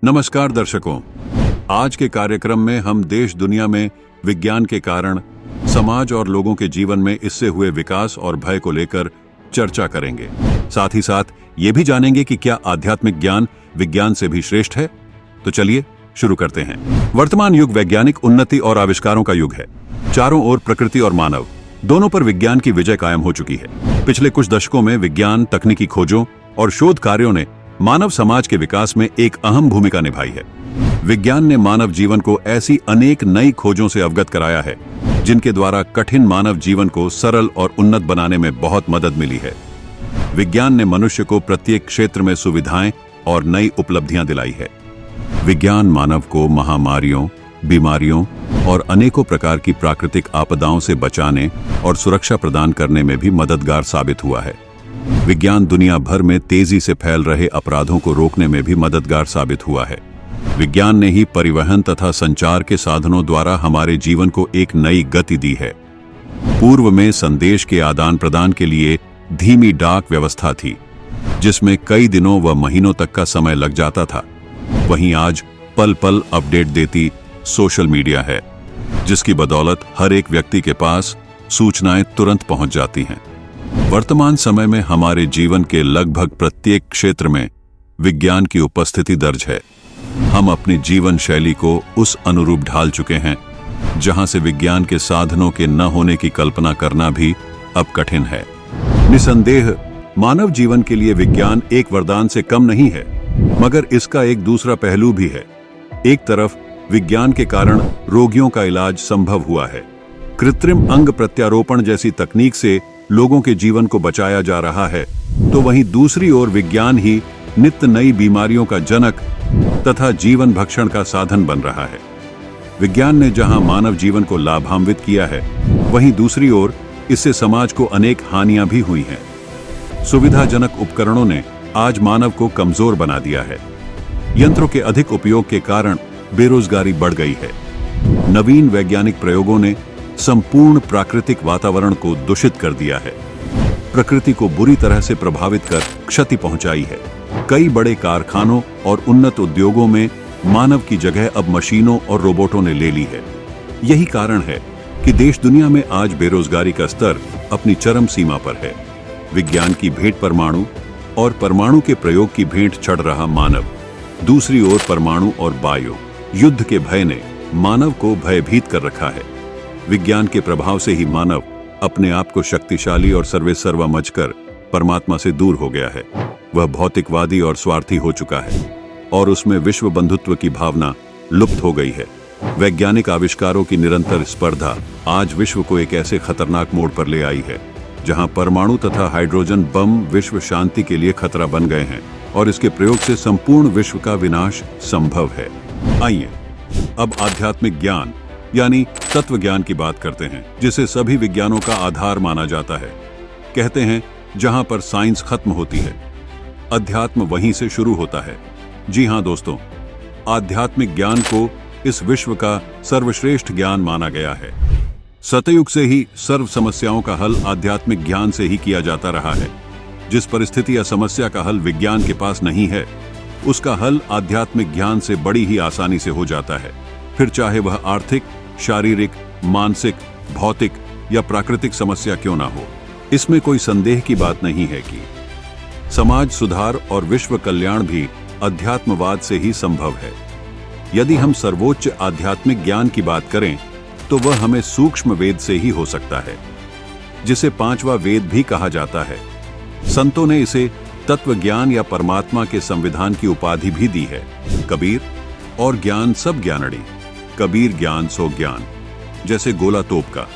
नमस्कार दर्शकों, आज के कार्यक्रम में हम देश दुनिया में विज्ञान के कारण समाज और लोगों के जीवन में इससे हुए विकास और भय को लेकर चर्चा करेंगे। साथ ही साथ ये भी जानेंगे कि क्या आध्यात्मिक ज्ञान विज्ञान से भी श्रेष्ठ है। तो चलिए शुरू करते हैं। वर्तमान युग वैज्ञानिक उन्नति और आविष्कारों का युग है। चारों ओर प्रकृति और मानव दोनों पर विज्ञान की विजय कायम हो चुकी है। पिछले कुछ दशकों में विज्ञान, तकनीकी खोजों और शोध कार्यों ने मानव समाज के विकास में एक अहम भूमिका निभाई है। विज्ञान ने मानव जीवन को ऐसी अनेक नई खोजों से अवगत कराया है जिनके द्वारा कठिन मानव जीवन को सरल और उन्नत बनाने में बहुत मदद मिली है। विज्ञान ने मनुष्य को प्रत्येक क्षेत्र में सुविधाएं और नई उपलब्धियां दिलाई है। विज्ञान मानव को महामारियों, बीमारियों और अनेकों प्रकार की प्राकृतिक आपदाओं से बचाने और सुरक्षा प्रदान करने में भी मददगार साबित हुआ है। विज्ञान दुनिया भर में तेजी से फैल रहे अपराधों को रोकने में भी मददगार साबित हुआ है। विज्ञान ने ही परिवहन तथा संचार के साधनों द्वारा हमारे जीवन को एक नई गति दी है। पूर्व में संदेश के आदान प्रदान के लिए धीमी डाक व्यवस्था थी, जिसमें कई दिनों व महीनों तक का समय लग जाता था। वहीं आज पल पल अपडेट देती सोशल मीडिया है, जिसकी बदौलत हर एक व्यक्ति के पास सूचनाएं तुरंत पहुंच जाती हैं। वर्तमान समय में हमारे जीवन के लगभग प्रत्येक क्षेत्र में विज्ञान की उपस्थिति दर्ज है। हम अपनी जीवन शैली को उस अनुरूप ढाल चुके हैं जहां से विज्ञान के साधनों के न होने की कल्पना करना भी अब कठिन है। निसंदेह मानव जीवन के लिए विज्ञान एक वरदान से कम नहीं है, मगर इसका एक दूसरा पहलू भी है। एक तरफ विज्ञान के कारण रोगियों का इलाज संभव हुआ है। कृत्रिम अंग प्रत्यारोपण जैसी तकनीक से लोगों के जीवन को बचाया जा रहा है, तो वहीं दूसरी ओर विज्ञान ही नित्य नई बीमारियों का जनक तथा जीवन भक्षण का साधन बन रहा है। विज्ञान ने जहां मानव जीवन को लाभान्वित किया है, वहीं दूसरी ओर इससे समाज को अनेक हानियां भी हुई हैं। सुविधाजनक उपकरणों ने आज मानव को कमजोर बना दिया है। यंत्रों के अधिक उपयोग के कारण बेरोजगारी बढ़ गई है। नवीन वैज्ञानिक प्रयोगों ने संपूर्ण प्राकृतिक वातावरण को दूषित कर दिया है, प्रकृति को बुरी तरह से प्रभावित कर क्षति पहुंचाई है। कई बड़े कारखानों और उन्नत उद्योगों में मानव की जगह अब मशीनों और रोबोटों ने ले ली है। यही कारण है कि देश दुनिया में आज बेरोजगारी का स्तर अपनी चरम सीमा पर है। विज्ञान की भेंट परमाणु और परमाणु के प्रयोग की भेंट चढ़ रहा मानव, दूसरी ओर परमाणु और बायो युद्ध के भय ने मानव को भयभीत कर रखा है। विज्ञान के प्रभाव से ही मानव अपने आप को शक्तिशाली और सर्वेसर्वा समझकर परमात्मा से दूर हो गया है। वह भौतिकवादी और स्वार्थी हो चुका है और उसमें विश्व बंधुत्व की भावना लुप्त हो गई है। वैज्ञानिक आविष्कारों की निरंतर स्पर्धा आज विश्व को एक ऐसे खतरनाक मोड़ पर ले आई है जहां परमाणु तथा हाइड्रोजन बम विश्व शांति के लिए खतरा बन गए हैं और इसके प्रयोग से संपूर्ण विश्व का विनाश संभव है। आइए अब आध्यात्मिक ज्ञान यानी तत्व ज्ञान की बात करते हैं, जिसे सभी विज्ञानों का आधार माना जाता है। कहते हैं जहां पर साइंस खत्म होती है, अध्यात्म वहीं से शुरू होता है। जी हां दोस्तों, आध्यात्मिक ज्ञान को इस विश्व का सर्वश्रेष्ठ ज्ञान माना गया है। सतयुग से ही सर्व समस्याओं का हल आध्यात्मिक ज्ञान से ही किया जाता रहा है। जिस परिस्थिति या समस्या का हल विज्ञान के पास नहीं है, उसका हल आध्यात्मिक ज्ञान से बड़ी ही आसानी से हो जाता है। फिर चाहे वह आर्थिक, शारीरिक, मानसिक, भौतिक या प्राकृतिक समस्या क्यों ना हो, इसमें कोई संदेह की बात नहीं है कि समाज सुधार और विश्व कल्याण भी अध्यात्मवाद से ही संभव है। यदि हम सर्वोच्च आध्यात्मिक ज्ञान की बात करें तो वह हमें सूक्ष्म वेद से ही हो सकता है, जिसे पांचवा वेद भी कहा जाता है। संतों ने इसे तत्व ज्ञान या परमात्मा के संविधान की उपाधि भी दी है। कबीर और ज्ञान सब ज्ञानड़ी, कबीर ज्ञान सो ज्ञान, जैसे गोला तोप का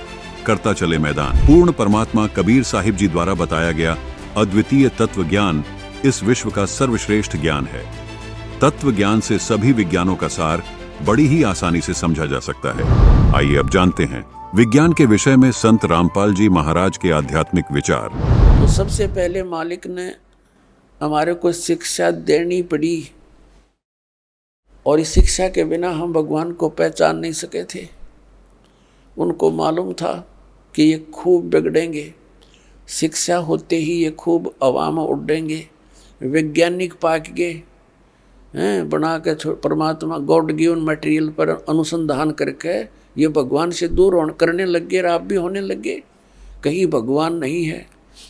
करता चले मैदान। पूर्ण परमात्मा कबीर साहिब जी द्वारा बताया गया अद्वितीय तत्व ज्ञान इस विश्व का सर्वश्रेष्ठ ज्ञान है। तत्व ज्ञान से सभी विज्ञानों का सार बड़ी ही आसानी से समझा जा सकता है। आइए अब जानते हैं विज्ञान के विषय में संत रामपाल जी महाराज के आध्यात्मिक विचार। तो सबसे पहले मालिक ने हमारे को शिक्षा देनी पड़ी, और इस शिक्षा के बिना हम भगवान को पहचान नहीं सके थे। उनको मालूम था कि ये खूब बिगड़ेंगे, शिक्षा होते ही ये खूब अवाम उड़ेंगे, वैज्ञानिक पाक गए, हैं बना के परमात्मा गॉड गिवन मटेरियल पर अनुसंधान करके ये भगवान से दूर करने लग गए और आप भी होने लगे। कहीं भगवान नहीं है,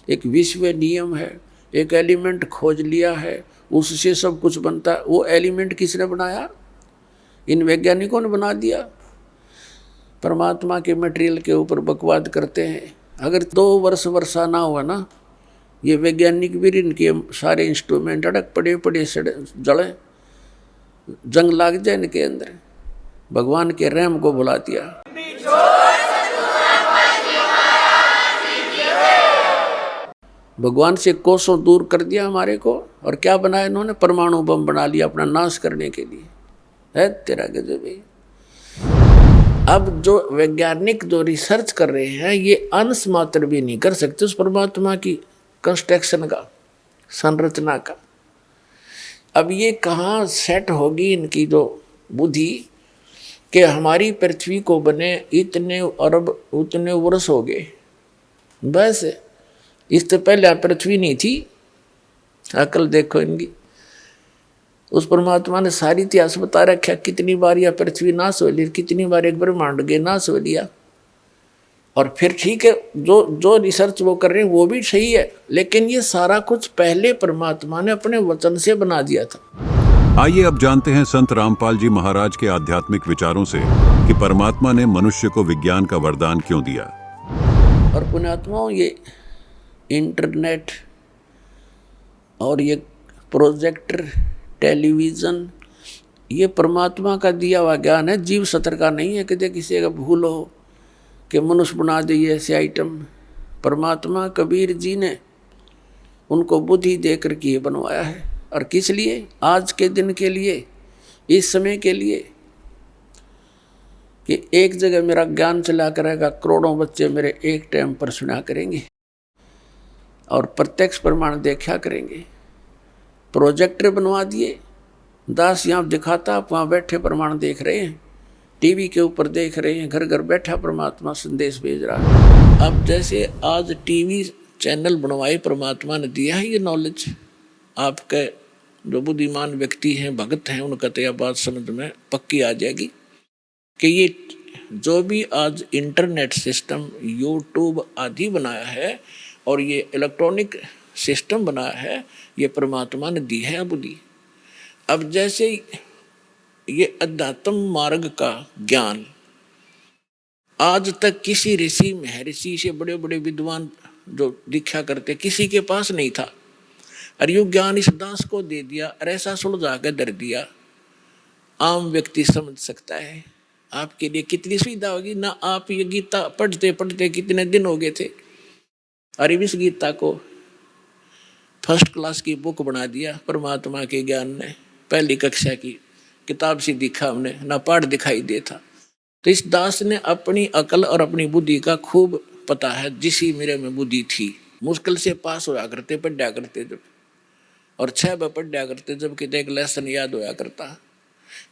एक विश्व नियम है, एक एलिमेंट खोज लिया है, उससे सब कुछ बनता है। वो एलिमेंट किसने बनाया? इन वैज्ञानिकों ने बना दिया। परमात्मा के मटेरियल के ऊपर बकवाद करते हैं। अगर 2 वर्ष वर्षा ना हुआ ना, ये वैज्ञानिक भी इनके सारे इंस्ट्रूमेंट अड़क पड़े पड़े जड़े, जंग लाग जाए इनके अंदर। भगवान के रहम को भुला दिया। भगवान से कोसों दूर कर दिया हमारे को, और क्या बनाया इन्होंने? परमाणु बम बना लिया अपना नाश करने के लिए। है तेरा गजब है। अब जो वैज्ञानिक जो रिसर्च कर रहे हैं, ये अंश मात्र भी नहीं कर सकते उस परमात्मा की कंस्ट्रक्शन का, संरचना का। अब ये कहाँ सेट होगी इनकी जो बुद्धि कि हमारी पृथ्वी को बने इतने अरब उतने वर्ष हो गए, बस इससे पहले पृथ्वी नहीं थी। अकल देखो इनकी। उस परमात्मा ने सारी इतिहास बता रखा, कितनी बार यह पृथ्वी नाश हो ली, कितनी बार एक ब्रह्मांड के नाश हो लिया। और फिर ठीक है, जो रिसर्च वो कर रहे हैं वो भी सही है, लेकिन ये सारा कुछ पहले परमात्मा ने अपने वचन से बना दिया था। आइए अब जानते हैं संत रामपाल जी महाराज के आध्यात्मिक विचारों से कि परमात्मा ने मनुष्य को विज्ञान का वरदान क्यों दिया। और पुण्यात्माओं, ये इंटरनेट और ये प्रोजेक्टर, टेलीविज़न, ये परमात्मा का दिया हुआ ज्ञान है, जीव सत्र का नहीं है। कि किसी का भूल हो कि मनुष्य बना दे ऐसे आइटम। परमात्मा कबीर जी ने उनको बुद्धि देकर के ये बनवाया है। और किस लिए? आज के दिन के लिए, इस समय के लिए, कि एक जगह मेरा ज्ञान चला करेगा, करोड़ों बच्चे मेरे एक टाइम पर सुना करेंगे और प्रत्यक्ष प्रमाण देखा करेंगे। प्रोजेक्टर बनवा दिए, दास यहाँ दिखाता, आप वहाँ बैठे प्रमाण देख रहे हैं, टीवी के ऊपर देख रहे हैं, घर घर बैठा परमात्मा संदेश भेज रहा है। अब जैसे आज टीवी चैनल बनवाए परमात्मा ने दिया है ये नॉलेज, आपके जो बुद्धिमान व्यक्ति हैं, भगत हैं, उनका तो यह बात समझ में पक्की आ जाएगी कि ये जो भी आज इंटरनेट सिस्टम, यूट्यूब आदि बनाया है और ये इलेक्ट्रॉनिक सिस्टम बनाया है, ये परमात्मा ने दी है बुद्धि। अब जैसे ये अध्यात्म मार्ग का ज्ञान आज तक किसी ऋषि महर्षि से बड़े बड़े विद्वान जो दीक्षा करते किसी के पास नहीं था, और यो ज्ञान इस दास को दे दिया और ऐसा सुलझा कर धर दिया, आम व्यक्ति समझ सकता है। आपके लिए कितनी सुविधा होगी ना। आप ये गीता पढ़ते पढ़ते कितने दिन हो गए थे, और इस गीता को फर्स्ट क्लास की बुक बना दिया परमात्मा के ज्ञान ने। पहली कक्षा की किताब सी दिखा हमने, ना पाठ दिखाई देता। तो इस दास ने अपनी अकल और अपनी बुद्धि का खूब पता है, जिसी मेरे में बुद्धि थी। मुश्किल से पास होया करते, पढ़ा करते जब, और 6 बार पढ़ा करते जब कि एक लेसन याद होया करता।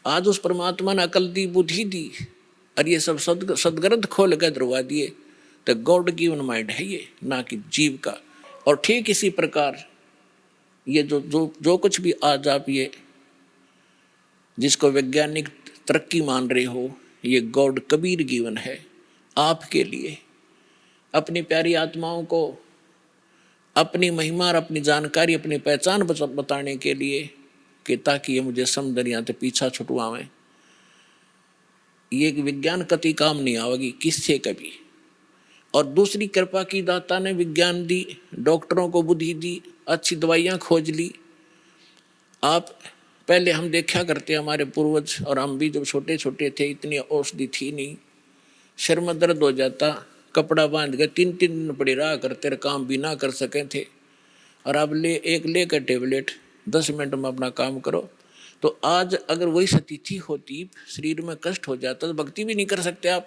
आज उस परमात्मा ने अकल दी, बुद्धि दी, और ये सब सदग्रंथ खोल कर दरवा दिए। तो गॉड गिवन माइंड है ये, ना कि जीव का। और ठीक इसी प्रकार ये जो कुछ भी आज आप ये जिसको वैज्ञानिक तरक्की मान रहे हो, ये गॉड कबीर गिवन है आपके लिए, अपनी प्यारी आत्माओं को अपनी महिमा और अपनी जानकारी, अपनी पहचान बताने के लिए, कि ताकि ये मुझे समदरिया से पीछा छुटवावें। ये विज्ञान कति काम नहीं आवेगी किससे कभी। और दूसरी कृपा की दाता ने विज्ञान दी, डॉक्टरों को बुद्धि दी, अच्छी दवाइयाँ खोज ली। आप पहले हम देखा करते, हमारे पूर्वज और हम भी जब छोटे छोटे थे, इतनी औषधि थी नहीं। सिर में दर्द हो जाता, कपड़ा बांध के 3 दिन पड़े रहा करते, काम भी ना कर सके थे। और अब लेकर टेबलेट 10 मिनट में अपना काम करो। तो आज अगर वही स्थिति होती, शरीर में कष्ट हो जाता, तो भक्ति भी नहीं कर सकते आप।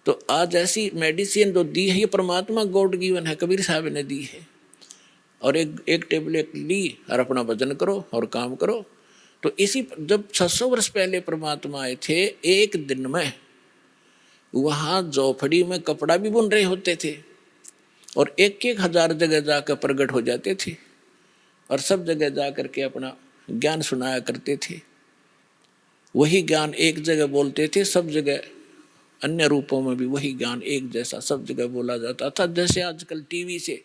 तो आज ऐसी मेडिसिन जो दी है, ये परमात्मा गॉड गिवन है, कबीर साहब ने दी है। और एक टेबलेट ली और अपना भजन करो और काम करो। तो इसी जब 600 वर्ष पहले परमात्मा आए थे, एक दिन में वहाँ झोपड़ी में कपड़ा भी बुन रहे होते थे, और 1,000 जगह जाकर प्रकट हो जाते थे, और सब जगह जा करके अपना ज्ञान सुनाया करते थे। वही ज्ञान एक जगह बोलते थे, सब जगह अन्य रूपों में भी वही ज्ञान एक जैसा सब जगह बोला जाता था। जैसे आजकल टीवी से,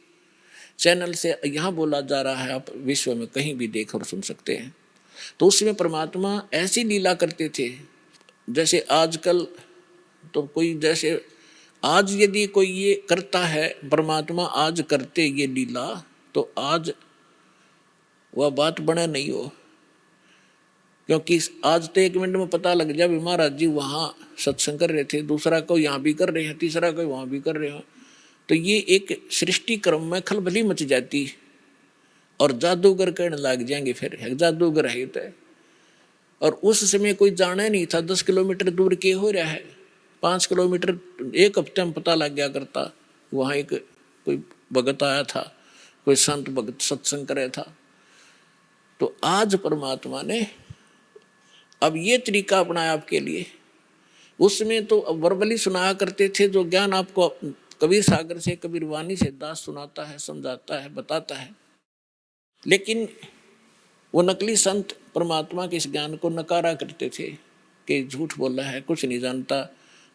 चैनल से यहाँ बोला जा रहा है, आप विश्व में कहीं भी देख और सुन सकते हैं। तो उसमें परमात्मा ऐसी लीला करते थे। जैसे आजकल तो कोई, जैसे आज यदि कोई ये करता है, परमात्मा आज करते ये लीला, तो आज वह बात बने नहीं हो, क्योंकि आज तो 1 मिनट में पता लग जाए महाराज जी वहाँ सत्संग कर रहे थे, दूसरा को यहाँ भी कर रहे हैं, तीसरा को वहाँ भी कर रहे हैं। तो ये एक सृष्टि क्रम में खलबली मच जाती और जादूगर कहने लग जाएंगे फिर जादूगर है तो। और उस समय कोई जाना नहीं था 10 किलोमीटर दूर के हो रहा है, 5 किलोमीटर 1 हफ्ते में पता लग गया करता। वहाँ एक कोई भगत आया था, कोई संत भगत सत्संग करे था। तो आज परमात्मा ने अब ये तरीका अपनाया आपके लिए। उसमें तो वर्बली सुनाया करते थे, जो ज्ञान आपको कबीर सागर से, कबीर वाणी से दास सुनाता है, समझाता है, बताता है। लेकिन वो नकली संत परमात्मा के इस ज्ञान को नकारा करते थे कि झूठ बोला है, कुछ नहीं जानता,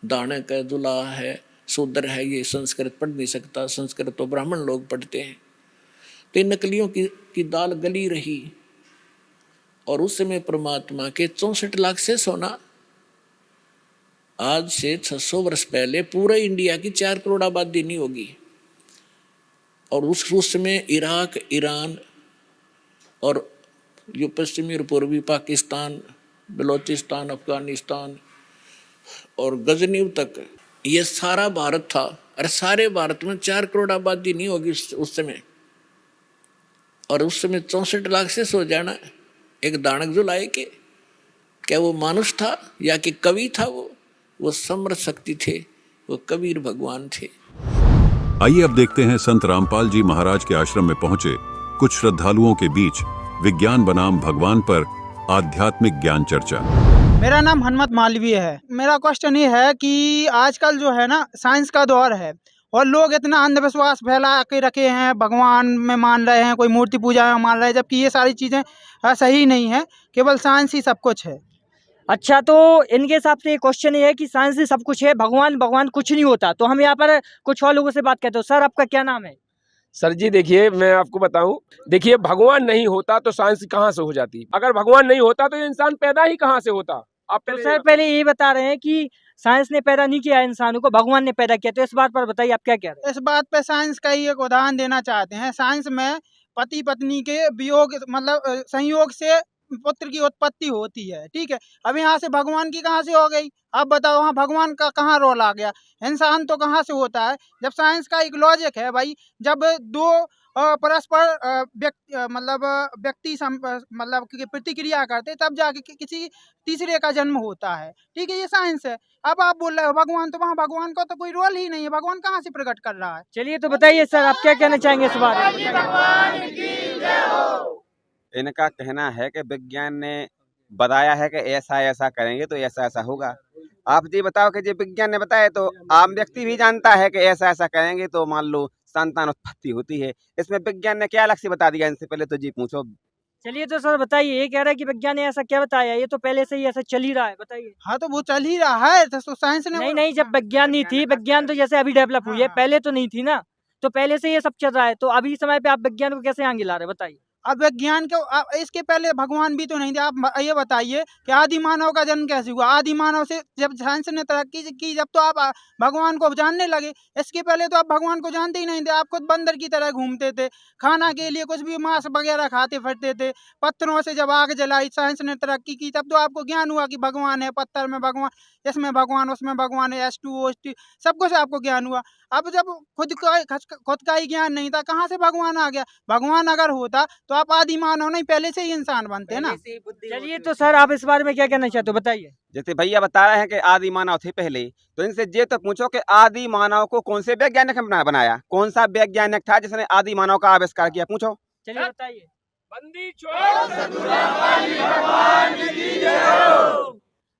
दानक है, दुल्हा है, शूद्र है, ये संस्कृत पढ़ नहीं सकता, संस्कृत तो ब्राह्मण लोग पढ़ते हैं। तो इन नकलियों की दाल गली रही। और उस समय परमात्मा के 64 लाख से सोना, आज से 600 वर्ष पहले पूरे इंडिया की 4 करोड़ आबादी नहीं होगी। और उस समय इराक, ईरान और जो पश्चिमी और पूर्वी पाकिस्तान, बलोचिस्तान, अफगानिस्तान और गजनीव तक, ये सारा भारत था। और सारे भारत में 4 करोड़ आबादी नहीं होगी उस समय। और उस समय 64 लाख से सो जाना एक दानक जो लाए के, क्या वो मानुष था या कि कवि था? वो समर्थ शक्ति थे, वो कबीर भगवान थे। आइए अब देखते हैं संत रामपाल जी महाराज के आश्रम में पहुंचे कुछ श्रद्धालुओं के बीच विज्ञान बनाम भगवान पर आध्यात्मिक ज्ञान चर्चा। मेरा नाम हनुमत मालवीय है। मेरा क्वेश्चन ये है कि आजकल जो है ना, साइंस का दौर है और लोग इतना अंधविश्वास फैला के रखे हैं, भगवान में मान रहे हैं, कोई मूर्ति पूजा में मान रहे हैं, जबकि ये सारी चीज़ें सही नहीं है, केवल साइंस ही सब कुछ है। अच्छा, तो इनके हिसाब से ये क्वेश्चन ये है कि साइंस ही सब कुछ है, भगवान कुछ नहीं होता। तो हम यहाँ पर कुछ और लोगों से बात करते हो। सर, आपका क्या नाम है? सर जी देखिए, मैं आपको बताऊं, देखिए भगवान नहीं होता तो साइंस कहाँ से हो जाती? अगर भगवान नहीं होता तो इंसान पैदा ही कहाँ से होता? आप तो सर पहले ये बता रहे हैं कि साइंस ने पैदा नहीं किया इंसानों को, भगवान ने पैदा किया। तो इस बात पर बताइए, आप क्या कह रहे हैं? इस बात पे साइंस का ही एक उदाहरण देना चाहते हैं। साइंस में पति पत्नी के वियोग मतलब संयोग से पुत्र की उत्पत्ति होती है, ठीक है। अब यहाँ से भगवान की कहाँ से हो गई? अब बताओ, वहाँ भगवान का कहाँ रोल आ गया? इंसान तो कहाँ से होता है? जब साइंस का एक लॉजिक है भाई, जब दो परस्पर व्यक्ति मतलब की प्रतिक्रिया करते तब जाके किसी तीसरे का जन्म होता है, ठीक है। ये साइंस है। अब आप बोल रहे हो भगवान, तो वहाँ भगवान का तो कोई रोल ही नहीं है, भगवान कहाँ से प्रकट कर रहा है? चलिए, तो बताइए सर, आप क्या कहना चाहेंगे इस बारे में? इनका कहना है कि विज्ञान ने बताया है कि ऐसा ऐसा करेंगे तो ऐसा ऐसा होगा। आप जी बताओ कि जी विज्ञान ने बताया तो आम व्यक्ति भी जानता है कि ऐसा ऐसा करेंगे तो मान लो संतान उत्पत्ति होती है। इसमें विज्ञान ने क्या अलग से बता दिया? इनसे पहले तो जी पूछो। चलिए, तो सर बताइए, ये कह रहा है कि विज्ञान ने ऐसा क्या बताया? ये तो पहले से ही ऐसा चल ही रहा है, बताइए। हाँ, तो वो चल ही रहा है। तो साइंस ने नहीं, जब विज्ञान नहीं थी, विज्ञान तो जैसे अभी डेवलप हुई है, पहले तो नहीं थी ना। तो पहले से ये सब चल रहा है, तो अभी समय पे आप विज्ञान को कैसे आगे ला रहे हैं, बताइए। अब विज्ञान को इसके पहले भगवान भी तो नहीं थे। आप ये बताइए कि आदि मानव का जन्म कैसे हुआ? आदि मानव से जब साइंस ने तरक्की की, जब तो आप भगवान को जानने लगे। इसके पहले तो आप भगवान को जानते ही नहीं थे। आप खुद बंदर की तरह घूमते थे, खाना के लिए कुछ भी मांस वगैरह खाते फिरते थे। पत्थरों से जब आग जलाई, साइंस ने तरक्की की, तब तो आपको ज्ञान हुआ कि भगवान है, पत्थर में भगवान, इसमें भगवान, उसमें भगवान है, H2O सब कुछ आपको ज्ञान हुआ। अब जब खुद का ही ज्ञान नहीं था, कहाँ से भगवान आ गया? भगवान अगर होता तो आप आदि मानव नहीं, पहले से ही इंसान बनते ना। चलिए, तो सर आप इस बारे में क्या कहना चाहते हो, बताइए। जैसे भैया बता रहे हैं कि आदि मानव थे पहले, तो इनसे ये तो पूछो कि आदि मानव को कौन से वैज्ञानिक ने बनाया? कौन सा वैज्ञानिक था जिसने आदि मानव का आविष्कार किया? पूछो। चलिए बताइए।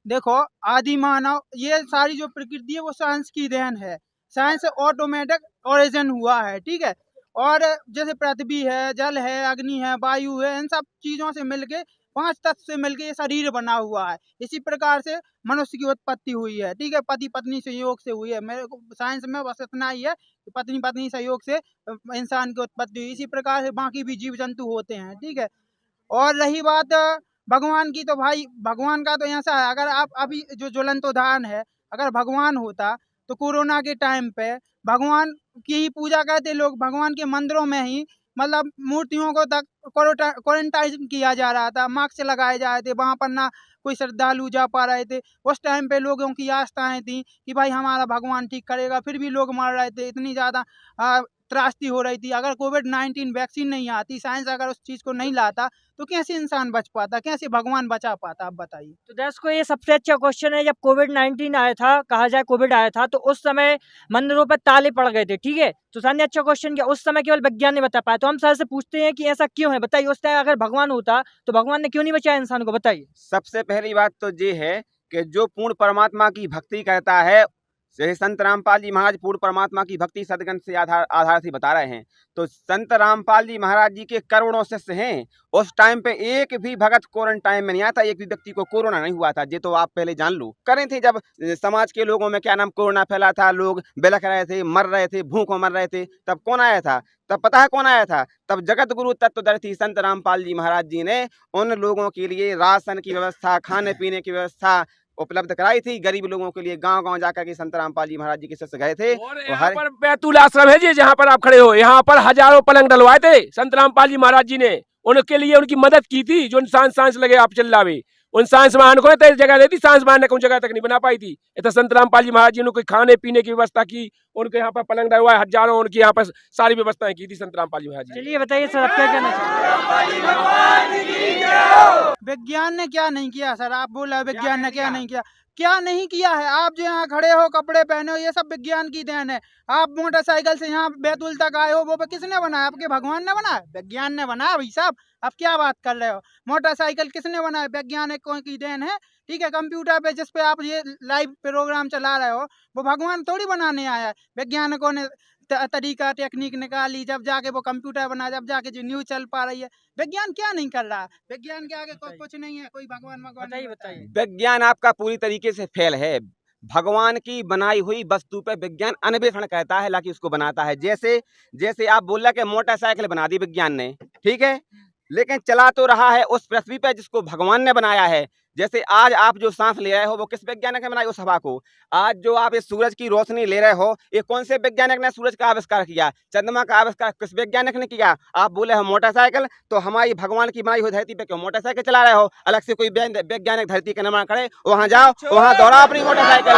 देखो, आदि मानव, ये सारी जो प्रकृति है वो साइंस की देन है। साइंस ऑटोमेटिक ओरिजिन हुआ है, ठीक है। और जैसे पृथ्वी है, जल है, अग्नि है, वायु है, इन सब चीजों से मिलके 5 तत्व से मिलके ये शरीर बना हुआ है। इसी प्रकार से मनुष्य की उत्पत्ति हुई है, ठीक है, पति पत्नी संयोग से हुई है। मेरे को साइंस में बस इतना ही है कि पत्नी पत्नी संयोग से इंसान की उत्पत्ति हुई। इसी प्रकार से बाकी भी जीव जंतु होते हैं, ठीक है। और रही बात भगवान की, तो भाई भगवान का तो ऐसा है, अगर आप अभी जो ज्वलंत उदाहरण है, अगर भगवान होता तो कोरोना के टाइम पे भगवान की ही पूजा करते लोग, भगवान के मंदिरों में ही मतलब मूर्तियों को तक क्वारंटाइन किया जा रहा था, मास्क लगाए जा रहे थे, वहाँ पर ना कोई श्रद्धालु जा पा रहे थे। उस टाइम पे लोगों की आस्थाएं थी कि भाई हमारा भगवान ठीक करेगा, फिर भी लोग मर रहे थे, इतनी ज़्यादा त्रासदी हो रही थी। अगर कोविड-19 वैक्सीन नहीं आती, साइंस अगर उस चीज़ को नहीं लाता, तो कैसे इंसान बच पाता, कैसे भगवान बचा पाता, आप बताइए। तो दर्शकों ये सबसे अच्छा क्वेश्चन है, जब कोविड-19 आया था, कहा जाए कोविड आया था, तो उस समय मंदिरों पर ताले पड़ गए थे, ठीक है। तो सर ने अच्छा क्वेश्चन किया, उस समय केवल विज्ञान ने बता पाया। तो हम सर से पूछते हैं कि ऐसा क्यों है, बताइए। उस टाइम अगर भगवान होता तो भगवान ने क्यों नहीं बचाया इंसान को, बताइए। सबसे पहली बात तो ये है कि जो पूर्ण परमात्मा की भक्ति करता है, जैसे संत रामपाल जी महाराज पूर्ण परमात्मा की भक्ति सदगंध से आधार से बता रहे हैं। तो संत रामपाल जी महाराज जी के करोड़ों शिष्य हैं। उस टाइम पे एक भी भगत क्वारंटाइन में नहीं आया था, एक भी व्यक्ति को कोरोना नहीं हुआ था। ये तो आप पहले जान लो। करें थे जब समाज के लोगों में क्या नाम कोरोना फैला था, लोग बिलख रहे थे, मर रहे थे, भूखों मर रहे थे, तब कौन आया था? तब पता है कौन आया था? तब जगत गुरु तत्वदर्शी संत रामपाल जी महाराज जी ने उन लोगों के लिए राशन की व्यवस्था, खाने पीने की व्यवस्था उपलब्ध कराई थी। गरीब लोगों के लिए गांव-गांव जाकर के संत रामपाल जी महाराज जी के शिष्य गए थे। और यहाँ पर बैतूल आश्रम है जी, जहाँ पर आप खड़े हो, यहाँ पर हजारों पलंग डलवाए थे संत रामपाल जी महाराज जी ने। उनके लिए उनकी मदद की थी। जो सांस लगे आप चिल्लावे, उन सांस वाहन को तेज जगह देती, सांस वाहन ने कोई जगह तक नहीं बना पाई थी। इतना संत रामपाल जी महाराज जी ने कोई खाने पीने की व्यवस्था की, उनके यहाँ पर पलंग डलवाए, हजारों उनकी यहाँ पर सारी व्यवस्थाएं की थी संत रामपाल जी महाराज जी। चलिए बताइए सर, आप क्या कहना चाहते हैं? विज्ञान ने क्या नहीं किया सर? आप बोला विज्ञान ने क्या नहीं किया? क्या नहीं किया है? आप जो यहाँ खड़े हो, कपड़े पहने हो, ये सब विज्ञान की देन है। आप मोटरसाइकिल से यहाँ बैतूल तक आए हो, वो किसने बनाया? आपके भगवान ने बनाया? विज्ञान ने बनाया भाई साहब। आप क्या बात कर रहे हो? मोटरसाइकिल किसने बनाया? वैज्ञानिकों की देन है, ठीक है। कंप्यूटर पे जिस पे आप ये लाइव प्रोग्राम चला रहे हो, वो भगवान थोड़ी बनाने आया है। वैज्ञानिकों ने तरीका टेक्निक निकाली, जब जाके वो कंप्यूटर बना, जब जाके जो न्यूज चल पा रही है। विज्ञान क्या नहीं कर रहा? विज्ञान के आगे कुछ नहीं है, कोई भगवान बताइए बताइए। विज्ञान आपका पूरी तरीके से फेल है। भगवान की बनाई हुई वस्तु पे विज्ञान अन्वेषण कहता है, लाकि उसको बनाता है। जैसे आप बोल रहे कि मोटरसाइकिल बना दी विज्ञान ने, ठीक है, लेकिन चला तो रहा है उस पृथ्वी पे जिसको भगवान ने बनाया है। जैसे आज आप जो सांस ले रहे हो, वो किस वैज्ञानिक ने बनाई उस हवा को? आज जो आप इस सूरज की रोशनी ले रहे हो, ये कौन से वैज्ञानिक ने सूरज का आविष्कार किया? चंद्रमा का आविष्कार किस वैज्ञानिक ने किया? आप बोले हो मोटरसाइकिल, तो हमारी भगवान की बनाई हुई धरती पे क्यों मोटरसाइकिल चला रहे हो? अलग से कोई वैज्ञानिक धरती का निर्माण करे, वहां जाओ, वहां दौड़ाओ अपनी मोटरसाइकिल।